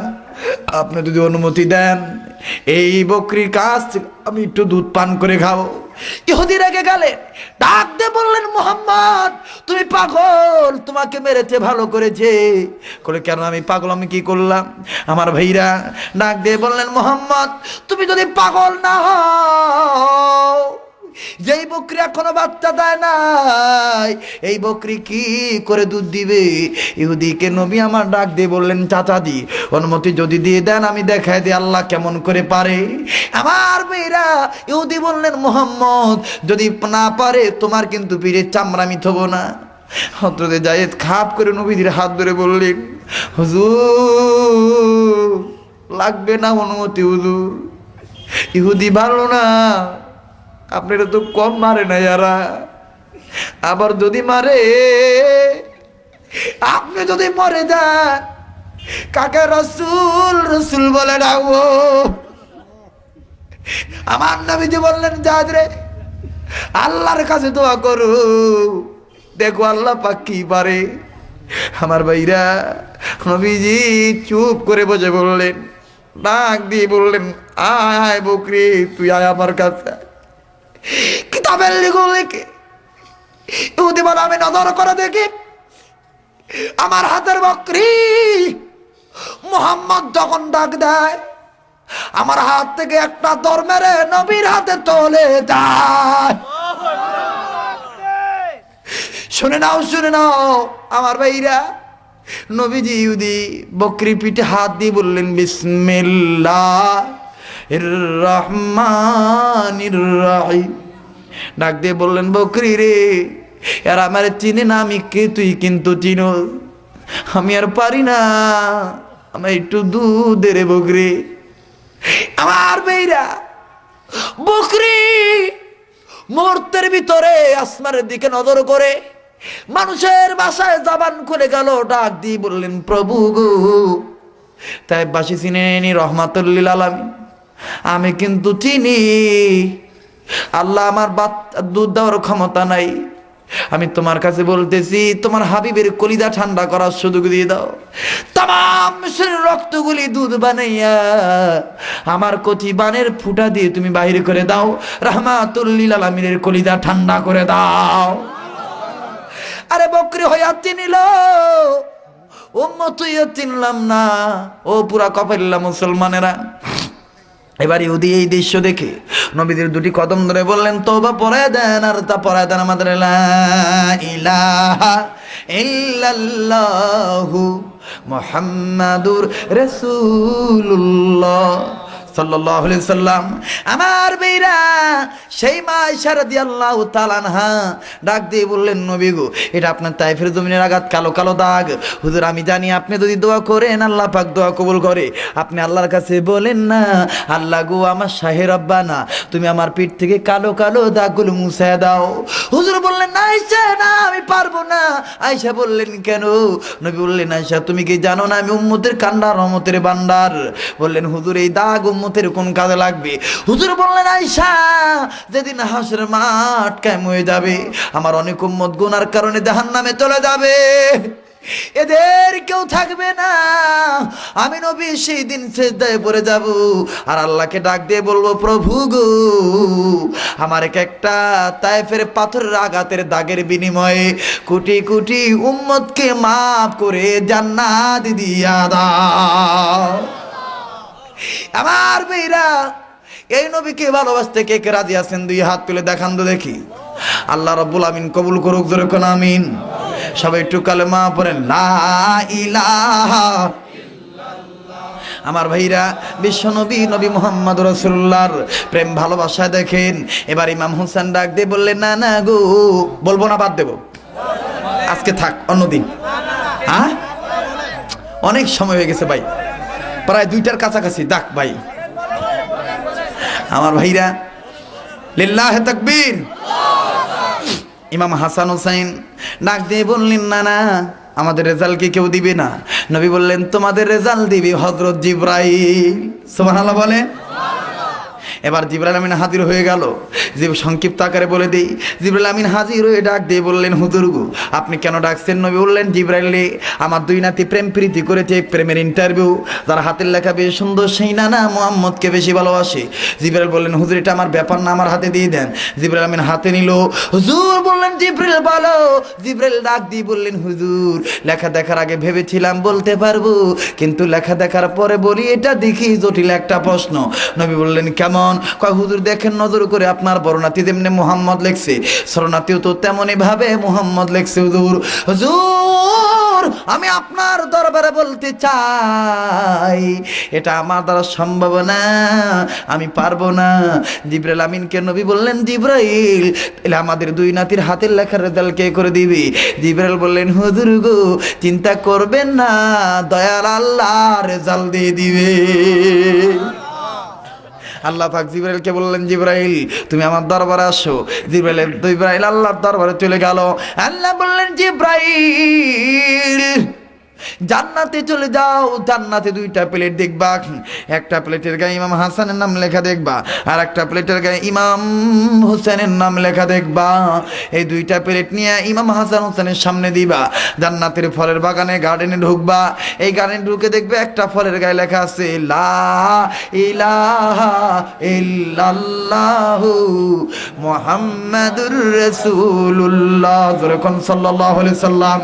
[SPEAKER 1] আপনি যদি অনুমতি দেন, এই বকরির কাছ আমি একটু দুধ পান করে খাবো। ইহুদি রেগে গেলেন, ডাক দিয়ে বললেন, মুহাম্মদ তুমি পাগল, তোমাকে মেরেছে ভালো করেছে। বলে, কেন আমি পাগল, আমি কি করলাম? আমার ভাইরা ডাক দিয়ে বললেন, মুহাম্মদ তুমি যদি পাগল না হও, যেই বকরি এখনো বাচ্চা দেয় নাই, এই বকরি কি করে দুধ দিবে? ইহুদিকে নবী আমার ডাক দিয়ে বললেন, চাচাজি অনুমতি যদি দিয়ে দেন, আমি দেখাই দিই আল্লাহ কেমন করে পারে। আমার মেয়েরা ইহুদি বললেন, মুহাম্মদ যদি না পারে, তোমার কিন্তু পীরের চামড়া আমি থবো না। হযরত যায়েদ খাপ করে নবীজির হাত ধরে বললেন, হুজুর লাগবে না অনুমতি হুজুর, ইহুদি ভালো না, আপনারা তো কম মারে না যারা, আবার যদি মারে, আপনি যদি মরে যান, কাকে রসুল রসুল বলে ডাকবো। আমার নবীজি বললেন, যায়েদ রে, আল্লাহর কাছে দোয়া করো, দেখো আল্লাহ পাক কি পারে। আমার ভাইরা নবীজি চুপ করে বসে বললেন, ডাক দিয়ে বললেন, আয় বকরি, তুই আয় আমার কাছে। কিতাবের লিখে ইহুদি বলে, আমি নজর করে দেখি আমার হাতের বকরি মুহাম্মদ যখন ডাক দেয়, আমার হাত থেকে একটা দর মেরে নবীর হাতে চলে যায়। শুনে নাও, শুনে নাও আমার ভাইরা, নবীজি ইহুদি বকরি পিঠে হাত দিয়ে বললেন, বিসমিল্লাহির রহমানির রহিম। ডাক দিয়ে বললেন, বকরি রে, আর আমার চিনে না, আমি কে, তুই কিন্তু চিনো, আমি আর পারি না, আমার একটু দুধ রে বকরি। আমার মেয়েরা বকরি মুহূর্তের ভিতরে আসমানের দিকে নজর করে মানুষের বাসায় জবান খুলে গেল, ডাক দিয়ে বললেন, প্রভু গো, তাই বাসি চিনেনি রহমাতুল্লিল আলামিন, আমি কিন্তু চিনি আল্লাহ, আমার দুধ দেওয়ার ক্ষমতা নাই, আমি তোমার কাছে বলতেছি তোমার হাবিবের কলিজা ঠান্ডা করার সুযোগ দিয়ে দাও, তাম রক্তগুলি দুধ বানাইয়া আমার কচি বানের ফুটা দিয়ে তুমি বাহির করে দাও, রহমাতুল্লিল আলামিনের কলিজা ঠান্ডা করে দাও। আরে বকরি হইয়া চিনিল, উম্মত হইয়া চিনলাম না, ও পুরা কপাইল্লা মুসলমানেরা। এবার ইহুদি এই দৃশ্য দেখে নবীদের দুটি কদম ধরে বললেন, তওবা পড়ায় দেন, আর তা পড়ায় দেন আমাদের লা ইলাহা ইল্লাল্লাহু মুহাম্মাদুর রাসূলুল্লাহ সাল্লাল্লাহু আলাইহি সাল্লাম। আমার বেইরা সেই মা আয়েশা রাদিয়াল্লাহু তাআলা আনহা ডাক দিয়ে বললেন, নবী গো, এটা আপনার তায়েফের জমিনের আঘাত, কালো কালো দাগ। হুজুর আমি জানি আপনি যদি দোয়া করেন আল্লাহ পাক দোয়া কবুল করে, আপনি আল্লাহর কাছে বলেন না, আল্লাহ গো আমার শাহে রব্বানা, তুমি আমার পিঠ থেকে কালো কালো দাগগুলো মুছে দাও। হুজুর বললেন, না আয়েশা, না আমি পারবো না। আয়েশা বললেন, কেন? নবী বললেন, আয়েশা তুমি কি জানো না আমি উম্মতের কান্ডার রহমতের ভান্ডার? বললেন, হুজুর এই দাগ উম্মতের কোন কাজে লাগবে? হুজুর বললেন, আয়েশা যেদিন হাসরের মাঠ কায়েম হয়ে যাবে, আমার অনেক উম্মত গুনার কারণে জাহান্নামে চলে যাবে, এদের কেউ থাকবে না, আমি নবী সেই দিন সিজদায় পড়ে যাব আর আল্লাহকে ডাক দিয়ে বলবো, প্রভু গো, আমার একটা তায়েফের পাথরের আঘাতের দাগের বিনিময়ে কোটি কোটি উম্মতকে মাফ করে জান্নাত দিয়া দাও। আমার মেয়েরা, এই নবীকে ভালোবাসতে কে কে রাজি আছেন? দুই হাত তুলে দেখান তো দেখি। আল্লাহ রাব্বুল আমিন কবুল করুক, জোরে কোন আমিন। সবাই একটু কালেমা পড়েন, লা ইলাহা ইল্লাল্লাহ। আমার ভাইরা, বিশ্বনবী নবী মুহাম্মদ রাসূলুল্লাহর প্রেম ভালোবাসা দেখেন। এবার ইমাম হোসেন ডাক দিয়ে বললেন, না না গো, বলবো না, বাদ দেব, আজকে থাক, অন্যদিন। হ্যাঁ, অনেক সময় হয়ে গেছে ভাই, প্রায় 2টার কাছাকাছি। ডাক ভাই, আমার ভাইরা, লিল্লাহে তাকবীর। ইমাম হাসান হোসেন ডাক দিয়ে বললেন, না না, আমাদের রেজাল্ট কি কেউ দিবে না? নবী বললেন, তোমাদের রেজাল্ট দিবে হযরত জিবরাইল। সুবহানাল্লাহ বলে। এবার জিবরাইল আমিন হাজির হয়ে গেল। যে সংক্ষিপ্ত আকারে বলে দিই, জিবরাইল আমিন হাজির হয়ে ডাক দিয়ে বললেন, হুজুর গো, আপনি কেন ডাকছেন? নবী বললেন, জিবরাইল রে, আমার দুই নাতি প্রেম প্রীতি করেছে, প্রেমের ইন্টারভিউ, যার হাতের লেখা বেশ সুন্দর সেই নানা মুহাম্মদকে বেশি ভালোবাসে। জিবরাইল বললেন, হুজুর এটা আমার ব্যাপার না, আমার হাতে দিয়ে দেন। জিবরাইল আমিন হাতে নিল। হুজুর বললেন, জিবরাইল বলো। জিবরাইল ডাক দিয়ে বললেন, হুজুর লেখা দেখার আগে ভেবেছিলাম বলতে পারবো, কিন্তু লেখা দেখার পরে বলি এটা দেখি জটিল একটা প্রশ্ন। নবী বললেন, কেমন? কয়, হুজুর দেখেন নজর করে, আপনার বড় নাতি যেমনি মুহাম্মদ লেখছে, ছোট নাতিও তো তেমনই ভাবে মুহাম্মদ লেখছে। হুজুর, হুজুর আমি আপনার দরবারে বলতে চাই, এটা আমার দ্বারা সম্ভব না, আমি পারবো না। জিবরাইল আমিনকে নবী বললেন, জিবরাইল তাহলে আমাদের দুই নাতির হাতের লেখার রেজাল্ট কে করে দিবে? জিবরাইল বললেন, হুজুর গো, চিন্তা করবেন না, দয়াল আল্লাহ রেজাল্ট দিয়ে দিবে। আল্লাহ পাক জিবরাইলকে বললেন, জিবরাইল তুমি আমার দরবারে আসো। জিবরাইল আল্লাহর দরবারে চলে গেল। আল্লাহ বললেন, জিবরাইল জান্নাতে চলে যাও, জান্নাতে 2টা প্লেট দেখবা, একটা প্লেটের গায়ে ইমাম হাসানের নাম লেখা দেখবা, আর একটা প্লেটের গায়ে ইমাম হোসেনের নাম লেখা দেখবা। এই 2টা প্লেট নিয়ে ইমাম হাসান হোসেনের সামনে দিবা। জান্নাতের ফলের বাগানে, গার্ডেনে ঢুকবা। এই গার্ডেনে ঢুকে দেখবে একটা ফলের গায়ে লেখা আছে, লা ইলাহা ইল্লাল্লাহু মুহাম্মাদুর রাসূলুল্লাহ, যখন সাল্লাল্লাহু আলাইহি সাল্লাম।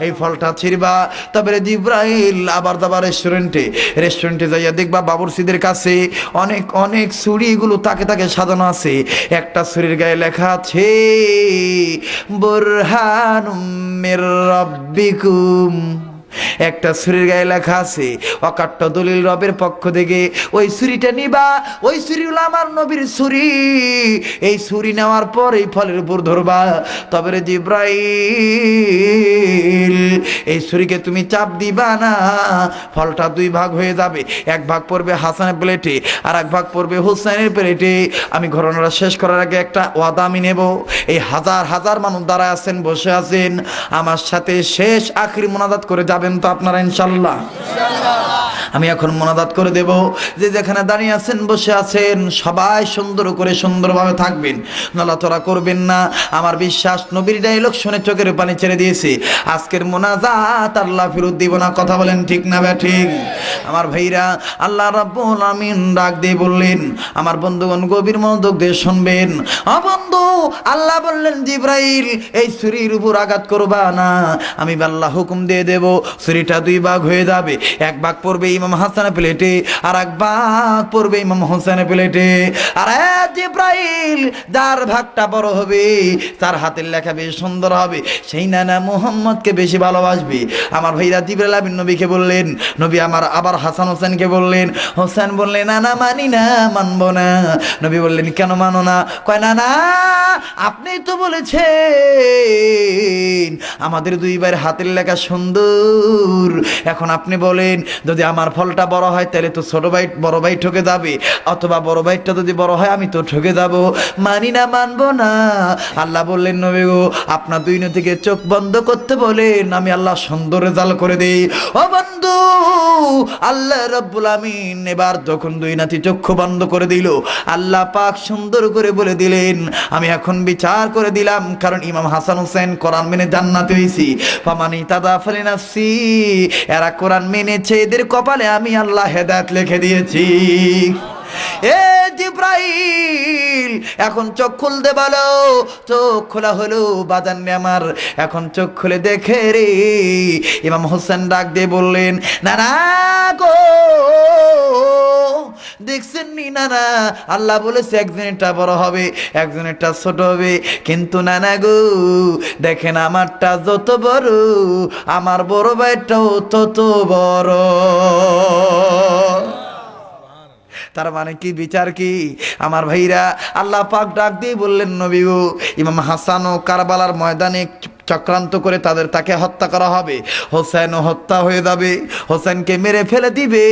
[SPEAKER 1] এই ফলটা ছিড়বা। তারপরে জিবরাইল আবার যাবা রেস্টুরেন্টে যাইয়া দেখবা বাবুরসিদের কাছে অনেক অনেক ছুরিগুলো তাকে তাকে সাজানো আছে। একটা ছুরির গায়ে লেখা আছে, বুরহানুম মির রাব্বিকুম একটা ছুরির গায়ে লেখা আছে অকাট্য দলিল রবের পক্ষ থেকে। ওই ছুরিটা নিবা, ওই ছুরি হলো আমার নবীর ছুরি। এই ছুরি নেওয়ার পর এই ফলের উপর ধরবা। তবে রে জিব্রাইল, এই ছুরিকে তুমি চাপ দিবা না, ফলটা দুই ভাগ হয়ে যাবে। এক ভাগ পড়বে হাসানের প্লেটে, আর এক ভাগ পড়বে হুসাইনের প্লেটে। আমি ঘটনাটা শেষ করার আগে একটা ওয়াদা আমি নেব। এই হাজার হাজার মানুষ দাঁড়ায় আছেন, বসে আছেন, আমার সাথে শেষ আখরি মোনাজাত করে যাবেন তো আপনারা ইনশাল্লাহ? আমি এখন মোনাজাত করে দেব। যে যেখানে দাঁড়িয়ে আছেন, বসে আছেন, সবাই সুন্দর করে সুন্দরভাবে থাকবেন, নড়াচড়া করবেন না। আমার বিশ্বাস নবীর ডায়লগ শুনে চোখের পানি ছেড়ে দিয়েছে। আজকের মোনাজাত আল্লাহ ফেরত দিব না। কথা বলেন ঠিক না ঠিক? আমার ভাইরা, আল্লাহ রাব্বুল আমিন ডাক দিয়ে বললেন, আমার বন্ধুগণ গভীর মনোযোগ দিয়ে শুনবেন। বন্ধু, আল্লাহ বললেন জিব্রাইল, এই ছুরির উপর আঘাত করবা না। আমি আল্লাহ হুকুম দিয়ে দেব, ছুরিটা দুই ভাগ হয়ে যাবে। এক ভাগ পড়বে ইমাম হাসানের প্লেটে, আর এক ভাগ পড়বে ইমাম হোসেনের প্লেটে। আর জিব্রাইল, যার ভাগটা বড় হবে, তার হাতের লেখা বেশ সুন্দর হবে, সেই নানা মুহাম্মদকে বেশি ভালোবাসবে। আমার ভাইরা জিবরাইল আমিন নবীকে বললেন, নবী আমার আবার হাসান হোসেনকে বললেন। হোসেন বললেন, না না মানি না, মানবো না। নবী বললেন, কেন মানো না? কয়, না না, আপনি তো বলেছেন আমাদের দুই ভাইয়ের হাতের লেখা সুন্দর। এখন আপনি বলেন, যদি আমার ফলটা বড় হয় তাহলে তো ছোট ভাই বড় ভাই ঠকে যাবে, অথবা বড় ভাইটা যদি বড় হয় আমি তো ঠকে যাব। মানি না, মানবো না। আল্লাহ বললেন, নবী গো, আপনার দুই থেকে চোখ বন্ধ করতে বলেন, আমি আল্লাহ সুন্দর রেজাল্ট করে দেই। ও বন্ধু, আল্লাহ রাব্বুল আমিন এবার যখন দুই নাতি চক্ষু বন্ধ করে দিল, আল্লাহ পাক সুন্দর করে বলে দিলেন, আমি এখন বিচার করে দিলাম, কারণ ইমাম হাসান হোসেন কোরআন মেনে জান্নাতে হইছি। ফামানি তাদা ফালিনাফসি, এরা কোরআন মেনেছে, এদের কপালে আমি আল্লাহ হেদায়েত লিখে দিয়েছি। এ জিব্রাইল, এখন চোখ খুলতে বলো। চোখ খোলা হলো বাজানে আমার। এখন চোখ খুলে দেখে রে, ইমাম হোসেন ডাক দিয়ে বললেন, না না গো, দেখছেন নি নানা, আল্লাহ বলেছে একজনেরটা বড় হবে, একজনেরটা ছোট হবে, কিন্তু নানা গো, দেখেন আমারটা যত বড়, আমার বড় ভাইটাও তত বড়। তার মানে কি, বিচার কি? আমার ভাইরা, আল্লাহ পাক ডাক দিয়ে বললেন, নবী গো, ইমাম হাসান ও কারবালার ময়দানে চক্রান্ত করে তাকে হত্যা করা হবে। হোসেনও হত্যা হয়ে যাবে, হোসেনকে মেরে ফেলে দিবে,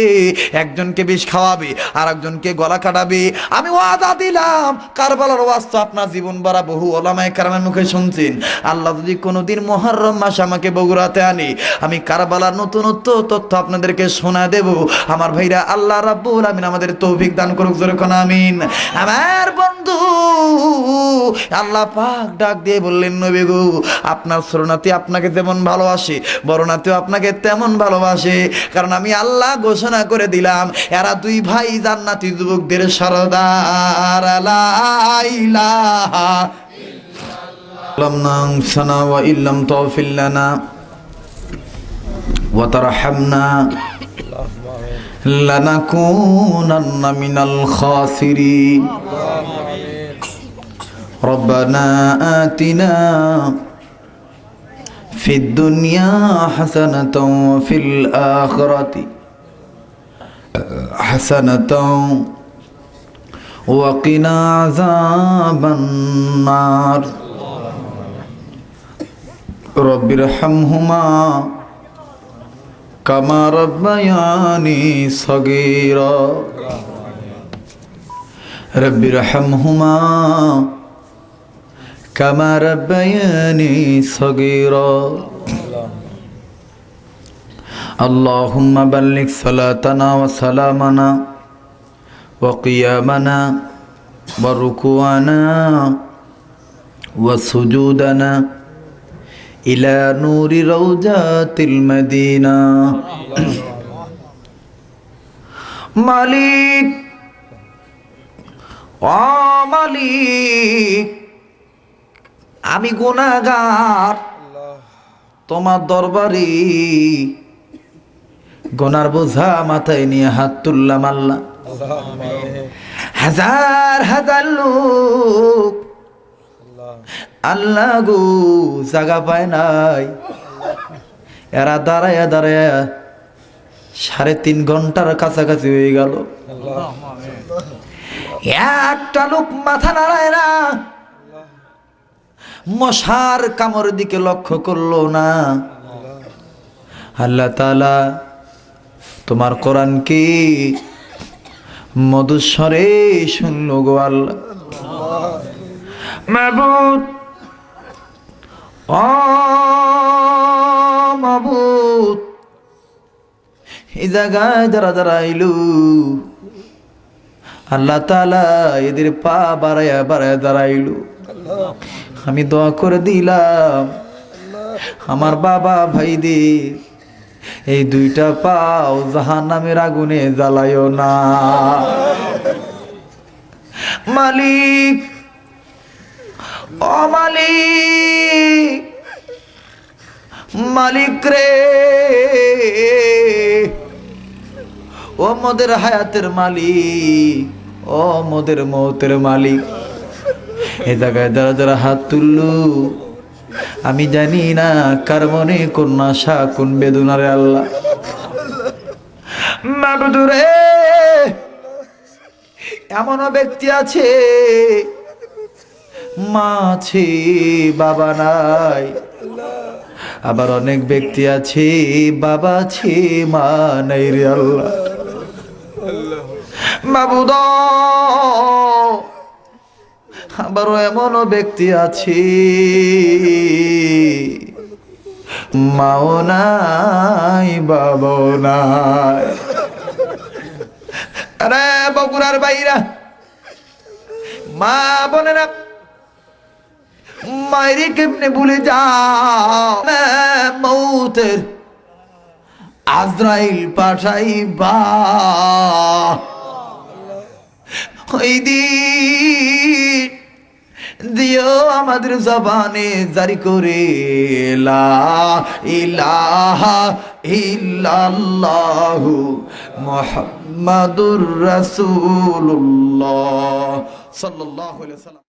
[SPEAKER 1] একজনকে বিষ খাওয়াবে, আর একজনকে গলা কাটাবে। আমি ওয়াদা দিলাম, কারবালার ওয়াজ তো আপনার জীবন ভরা বহু ওলামায়ে কেরামের মুখে শুনছেন। আল্লাহ যদি কোনোদিন মুহররম মাসে আমাকে বগুড়াতে আনে, আমি কারবালার নতুনত্ব তথ্য আপনাদেরকে শোনা দেব। আমার ভাইরা, আল্লাহ রাব্বুল আমিন আমাদের তৌফিক দান করুক, জোরে কোন আমিন। আমার বন্ধু, আল্লাহ পাক ডাক দিয়ে বললেন, নবী গো, আপনার ছোট নাতি আপনাকে যেমন ভালোবাসে, বড় নাতিও আপনাকে তেমন ভালোবাসে, কারণ আমি আল্লাহ ঘোষণা করে দিলাম, এরা দুই ভাই জান্নাতি যুবকদের সরদার। লা ইলাহা ইল্লাল্লাহ সানা ওয়া ইল্লাম তাগফির লানা ওয়া তারহামনা লানাকুনান্না মিনাল খাসিরিন। রব্বানা আতিনা في الدنيا حسنة وفي الآخرة حسنة وقنا عذاب النار رب ارحمهما كما ربياني صغيرا رب ارحمهما كما ربياني صغيرا اللهم بلغ صلاتنا وسلامنا وقيامنا وركوعنا وسجودنا إلى نور روضات المدينة মালিক, ও মালিক, আমি গুনাহগার, তোমার দরবারে গুনার বোঝা মাথায় নিয়ে হাত তুললাম। আল্লাহ, হাজার হাজার লোক আল্লাহ গো জায়গা পায় নাই, এরা দাঁড়ায়া দাঁড়ায়া 3.5 ঘন্টার কাছাকাছি হয়ে গেল। একটা লোক মাথা নাড়ায় না, মশার কামড়ের দিকে লক্ষ্য করলো না। আল্লাহ তাআলা তোমার কোরআন কি মধুস্বরে শুনলো গো আল্লাহ। মাবুদ, ও মাবুদ, এই জায়গায় যারা যারা আইলু, আল্লাহ তাআলা এদের পা বাড়ায়া বাড়ায়া দাঁড়াইলু। আমি দোয়া করে দিলাম আমার বাবা ভাইদের এই 2টা পাও জাহান্নামের আগুনে জ্বালায়ও না। মালিক, ও মালিক, মালিক রে, ও মোদের হায়াতের মালিক, ও মোদের মৌতের মালিক, এই জায়গায় যারা যারা হাত তুললু, আমি জানি না কার মনে কোন আশা কোন বেদনারে আল্লাহ। মাবুদ রে, এমনও ব্যক্তি আছে মা আছে বাবা নাই, আবার অনেক ব্যক্তি আছে বাবা আছে মা নাই রে আল্লাহ। মাবুদ, আবারও এমনও ব্যক্তি আছে মাও নাই বাবাও নাই। আরে বগুড়ার বাইরা মা বোনেরা, মায়ের কেমনে ভুলে যাও, মৌতের আজরাইল পাঠাইবা ওই দিন দিও আমাদের জবানে জারি করে লা ইলাহা ইল্লাল্লাহু মুহাম্মাদুর রাসূলুল্লাহ সাল্লাল্লাহু আলাইহি ওয়াসাল্লাম।